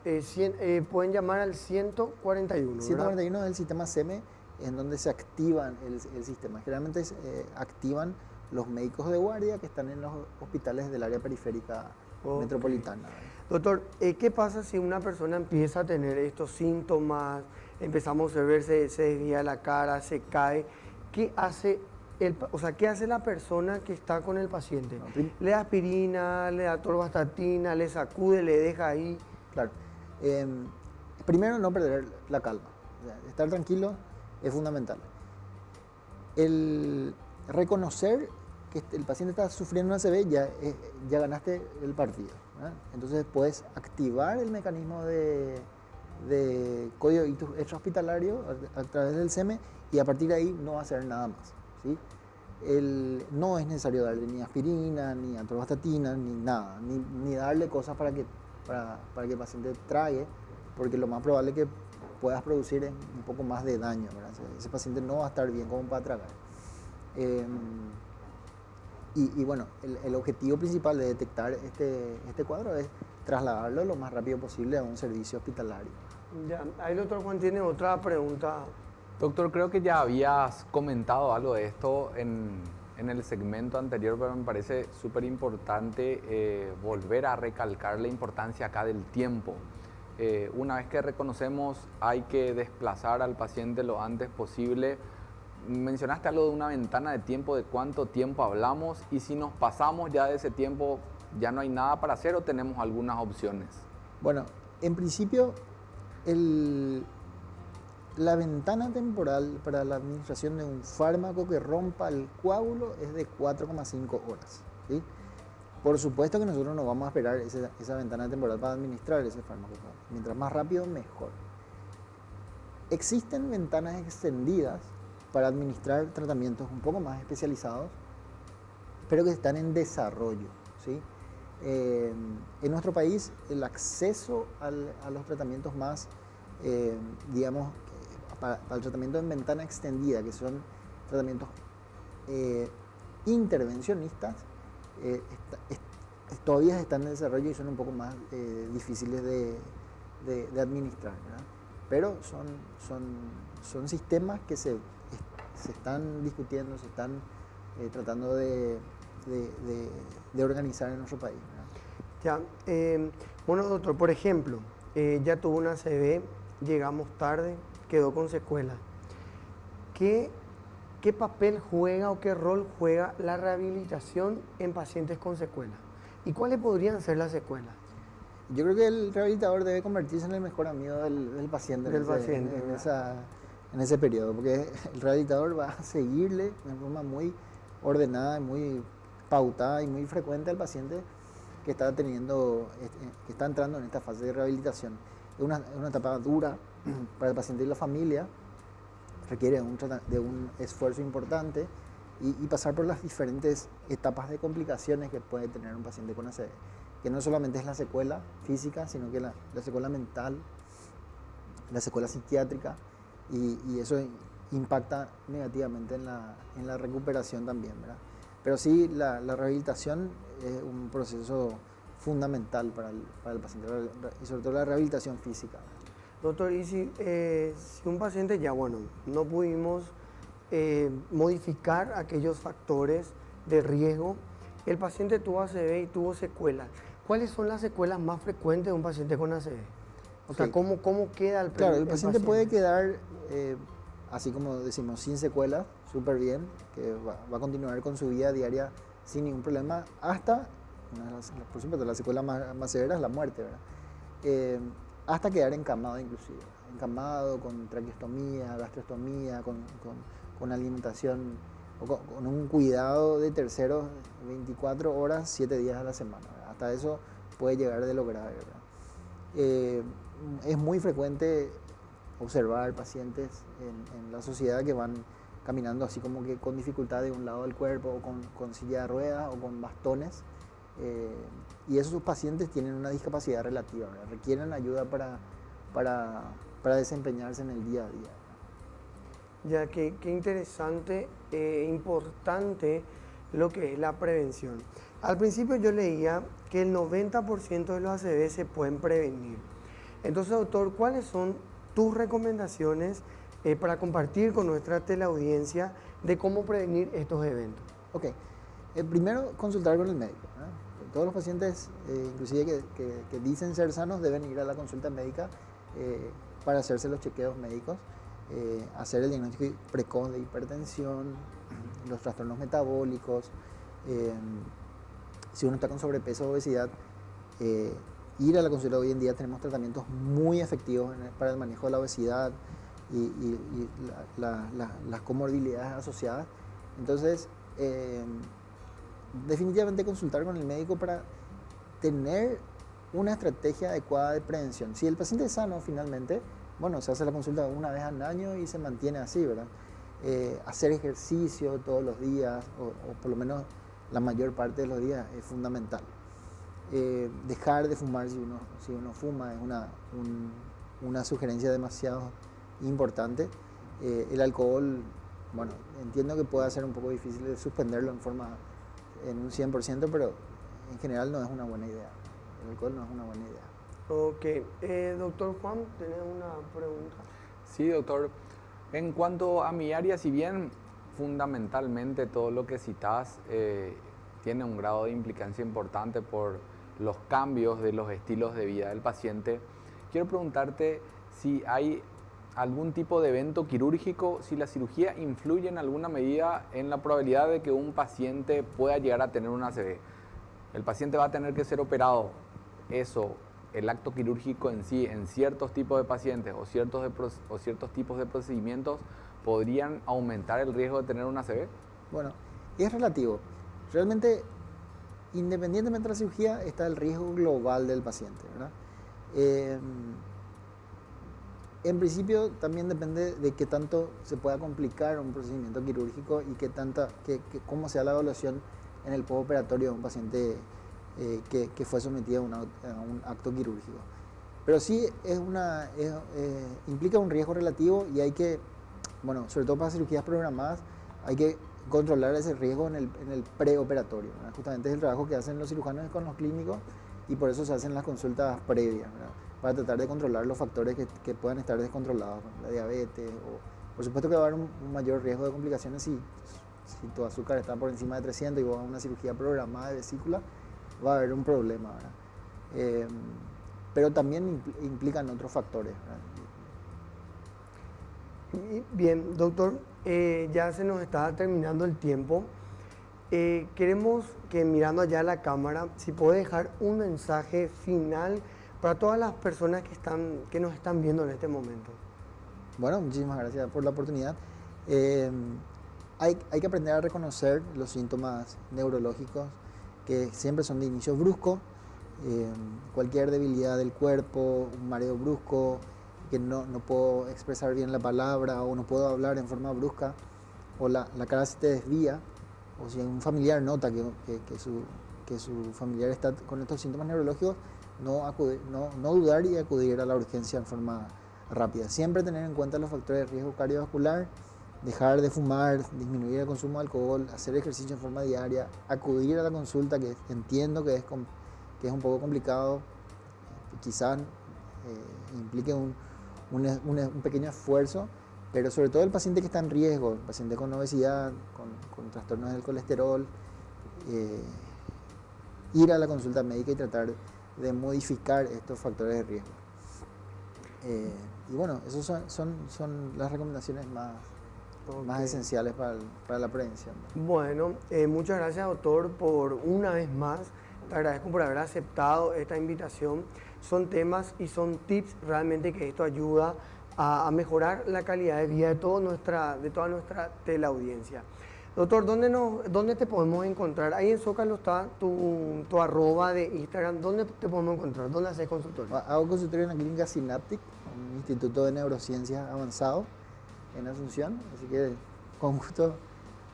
pueden llamar al 141, 141 es el sistema SEME en donde se activan el sistema. Generalmente activan los médicos de guardia que están en los hospitales del área periférica metropolitana. Doctor, ¿qué pasa si una persona empieza a tener estos síntomas, empezamos a ver, se desvía la cara, se cae? ¿Qué hace o sea, ¿qué hace la persona que está con el paciente? No, ¿Le da aspirina, le da torvastatina, le sacude, le deja ahí? Claro. Primero, no perder la calma. O sea, estar tranquilo es fundamental. El reconocer que el paciente está sufriendo una ACV, ya ganaste el partido, ¿verdad? Entonces puedes activar el mecanismo de código ictus extrahospitalario a través del SEME y a partir de ahí no va a hacer nada más, ¿sí? No es necesario darle ni aspirina, ni atorvastatina, ni nada, ni darle cosas para que el paciente trague, porque lo más probable es que puedas producir un poco más de daño, ¿verdad? Ese paciente no va a estar bien como para tragar. Y bueno, el objetivo principal de detectar este cuadro es trasladarlo lo más rápido posible a un servicio hospitalario. Ya, ahí el doctor Juan tiene otra pregunta. Doctor, creo que ya habías comentado algo de esto en el segmento anterior, pero me parece súper importante volver a recalcar la importancia acá del tiempo. Una vez que reconocemos, hay que desplazar al paciente lo antes posible. Mencionaste algo de una ventana de tiempo, de cuánto tiempo hablamos, y si nos pasamos ya de ese tiempo, ¿ya no hay nada para hacer o tenemos algunas opciones? Bueno, en principio, la ventana temporal para la administración de un fármaco que rompa el coágulo es de 4,5 horas, ¿sí? Por supuesto que nosotros no vamos a esperar esa ventana temporal para administrar ese fármaco. Mientras más rápido, mejor. Existen ventanas extendidas para administrar tratamientos un poco más especializados, pero que están en desarrollo, ¿sí? En nuestro país, el acceso a los tratamientos más, digamos, para el tratamiento en ventana extendida, que son tratamientos intervencionistas, todavía están en desarrollo y son un poco más difíciles de administrar, ¿verdad? Pero son sistemas que se están discutiendo, se están tratando de organizar en nuestro país, ¿verdad? Ya, bueno, doctor, por ejemplo, ya tuvo una ACV, llegamos tarde, quedó con secuelas. ¿Qué papel juega o qué rol juega la rehabilitación en pacientes con secuelas? ¿Y cuáles podrían ser las secuelas? Yo creo que el rehabilitador debe convertirse en el mejor amigo del paciente, en ese periodo, porque el rehabilitador va a seguirle de forma muy ordenada, muy pautada y muy frecuente al paciente que está entrando en esta fase de rehabilitación. Es una etapa dura para el paciente y la familia, requiere de un esfuerzo importante y pasar por las diferentes etapas de complicaciones que puede tener un paciente con ACV, que no solamente es la secuela física, sino que la secuela mental, la secuela psiquiátrica, y eso impacta negativamente en la recuperación también, ¿verdad? Pero sí, la rehabilitación es un proceso fundamental para el paciente, y sobre todo la rehabilitación física. Doctor, y si un paciente ya, bueno, no pudimos modificar aquellos factores de riesgo, el paciente tuvo ACV y tuvo secuelas, ¿cuáles son las secuelas más frecuentes de un paciente con ACV? O sea, ¿cómo queda el paciente? Claro, el paciente puede quedar, así como decimos, sin secuelas, súper bien, que va a continuar con su vida diaria sin ningún problema, hasta, por supuesto, la secuela más severa es la muerte, ¿verdad? Hasta quedar encamado inclusive, encamado con traqueostomía, gastrostomía, con alimentación, o con un cuidado de terceros 24 horas, 7 días a la semana, ¿verdad? Hasta eso puede llegar de lo grave, ¿verdad? Es muy frecuente observar pacientes en la sociedad que van caminando así como que con dificultad de un lado del cuerpo, o con silla de ruedas o con bastones, y esos pacientes tienen una discapacidad relativa, ¿verdad? Requieren ayuda para desempeñarse en el día a día. Ya, qué interesante e importante lo que es la prevención. Al principio yo leía que el 90% de los ACV se pueden prevenir. Entonces, doctor, ¿cuáles son tus recomendaciones para compartir con nuestra teleaudiencia de cómo prevenir estos eventos? Ok, primero consultar con el médico, ¿verdad? Todos los pacientes, inclusive que dicen ser sanos, deben ir a la consulta médica para hacerse los chequeos médicos, hacer el diagnóstico precoz de hipertensión, los trastornos metabólicos. Si uno está con sobrepeso o obesidad, ir a la consulta. Hoy en día tenemos tratamientos muy efectivos para el manejo de la obesidad y las comorbilidades asociadas. Entonces, definitivamente consultar con el médico para tener una estrategia adecuada de prevención. Si el paciente es sano, finalmente, bueno, se hace la consulta una vez al año y se mantiene así, ¿verdad? Hacer ejercicio todos los días, o por lo menos la mayor parte de los días, es fundamental. Dejar de fumar si uno fuma es una sugerencia demasiado importante. El alcohol, bueno, entiendo que puede ser un poco difícil de suspenderlo en un 100%, pero en general no es una buena idea. El alcohol no es una buena idea. Ok. Doctor Juan, ¿tenés una pregunta? Sí, doctor. En cuanto a mi área, si bien fundamentalmente todo lo que citas tiene un grado de implicancia importante por los cambios de los estilos de vida del paciente, quiero preguntarte si hay algún tipo de evento quirúrgico, si la cirugía influye en alguna medida en la probabilidad de que un paciente pueda llegar a tener un ACV. El paciente va a tener que ser operado. Eso, el acto quirúrgico en sí, en ciertos tipos de pacientes o ciertos tipos de procedimientos, ¿podrían aumentar el riesgo de tener un ACV? Bueno, es relativo. Realmente, independientemente de la cirugía, está el riesgo global del paciente, ¿verdad? En principio, también depende de qué tanto se pueda complicar un procedimiento quirúrgico y cómo sea la evaluación en el postoperatorio de un paciente que fue sometido a un acto quirúrgico. Pero sí implica un riesgo relativo y hay que, bueno, sobre todo para cirugías programadas, hay que controlar ese riesgo en el preoperatorio, ¿verdad? Justamente es el trabajo que hacen los cirujanos con los clínicos y por eso se hacen las consultas previas, ¿verdad? Para tratar de controlar los factores que puedan estar descontrolados, la diabetes, o por supuesto que va a haber un mayor riesgo de complicaciones si tu azúcar está por encima de 300 y vos vas a una cirugía programada de vesícula, va a haber un problema, ¿verdad? Pero también implican otros factores, ¿verdad? Bien, doctor, ya se nos está terminando el tiempo. Queremos que, mirando allá a la cámara, si puede dejar un mensaje final para todas las personas que nos están viendo en este momento. Bueno, muchísimas gracias por la oportunidad. Hay que aprender a reconocer los síntomas neurológicos que siempre son de inicio brusco, cualquier debilidad del cuerpo, un mareo brusco, que no puedo expresar bien la palabra o no puedo hablar en forma brusca, o la cara se te desvía, o si un familiar nota que su familiar está con estos síntomas neurológicos, no dudar y acudir a la urgencia en forma rápida. Siempre tener en cuenta los factores de riesgo cardiovascular, dejar de fumar, disminuir el consumo de alcohol, hacer ejercicio en forma diaria, acudir a la consulta, que entiendo que es un poco complicado, quizás implique un pequeño esfuerzo, pero sobre todo el paciente que está en riesgo, el paciente con obesidad, con trastornos del colesterol, ir a la consulta médica y tratar de modificar estos factores de riesgo. Y bueno, esas son las recomendaciones más esenciales para la prevención. Bueno, muchas gracias, doctor, por una vez más. Te agradezco por haber aceptado esta invitación. Son temas y son tips realmente que esto ayuda a mejorar la calidad de vida de toda nuestra teleaudiencia. Doctor, ¿dónde te podemos encontrar? Ahí en Zócalo está tu arroba de Instagram. ¿Dónde te podemos encontrar? ¿Dónde haces consultorio? Hago consultorio en la clínica Synaptic, un instituto de neurociencias avanzado en Asunción, así que con gusto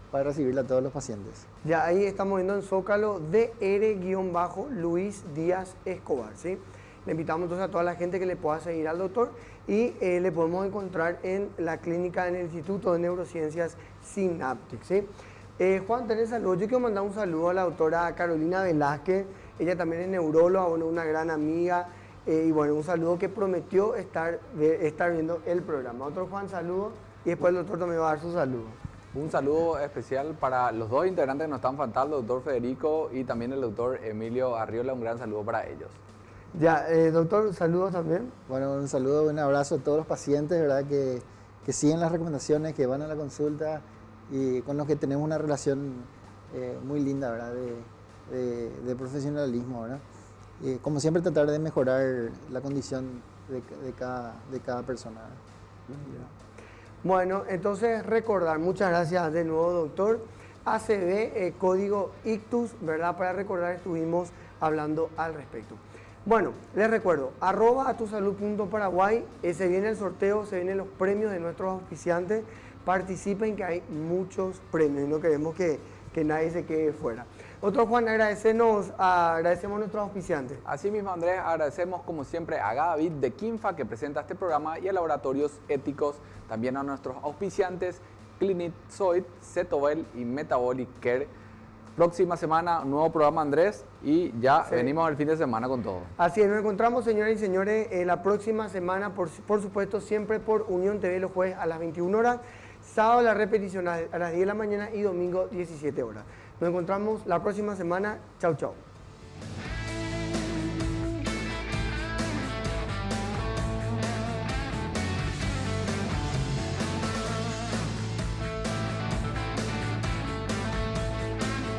para recibirla a todos los pacientes. Ya ahí estamos viendo en Zócalo, Dr.Luis Díaz Escobar, ¿sí? Le invitamos entonces a toda la gente que le pueda seguir al doctor y le podemos encontrar en la clínica, en el Instituto de Neurociencias Synaptic, ¿sí? Juan, tenés saludos. Yo quiero mandar un saludo a la doctora Carolina Velázquez. Ella también es neuróloga, bueno, una gran amiga. Y bueno, un saludo que prometió estar viendo el programa. Otro Juan, saludo. Y después el doctor también va a dar su saludo. Un saludo especial para los dos integrantes que nos están faltando, el doctor Federico y también el doctor Emilio Arriola. Un gran saludo para ellos. Ya, doctor, saludos también. Bueno, un saludo, un abrazo a todos los pacientes, ¿verdad? Que siguen las recomendaciones, que van a la consulta y con los que tenemos una relación muy linda, ¿verdad? De profesionalismo, ¿verdad? Como siempre, tratar de mejorar la condición de cada persona, ¿verdad? Bueno, entonces recordar, muchas gracias de nuevo, doctor. ACB, código ICTUS, ¿verdad? Para recordar, estuvimos hablando al respecto. Bueno, les recuerdo, @atusalud.paraguay, se viene el sorteo, se vienen los premios de nuestros auspiciantes. Participen, que hay muchos premios y no queremos que nadie se quede fuera. Doctor Juan, agradecemos a nuestros auspiciantes. Así mismo, Andrés, agradecemos como siempre a David de Kinfa, que presenta este programa, y a Laboratorios Éticos, también a nuestros auspiciantes Clinizoid, Cetovel y Metabolic Care. Próxima semana, nuevo programa, Andrés, y ya venimos el fin de semana con todo. Así es, nos encontramos, señoras y señores, la próxima semana, por supuesto, siempre por Unión TV, los jueves a las 21 horas, sábado la repetición a las 10 de la mañana y domingo 17 horas. Nos encontramos la próxima semana. Chau, chau.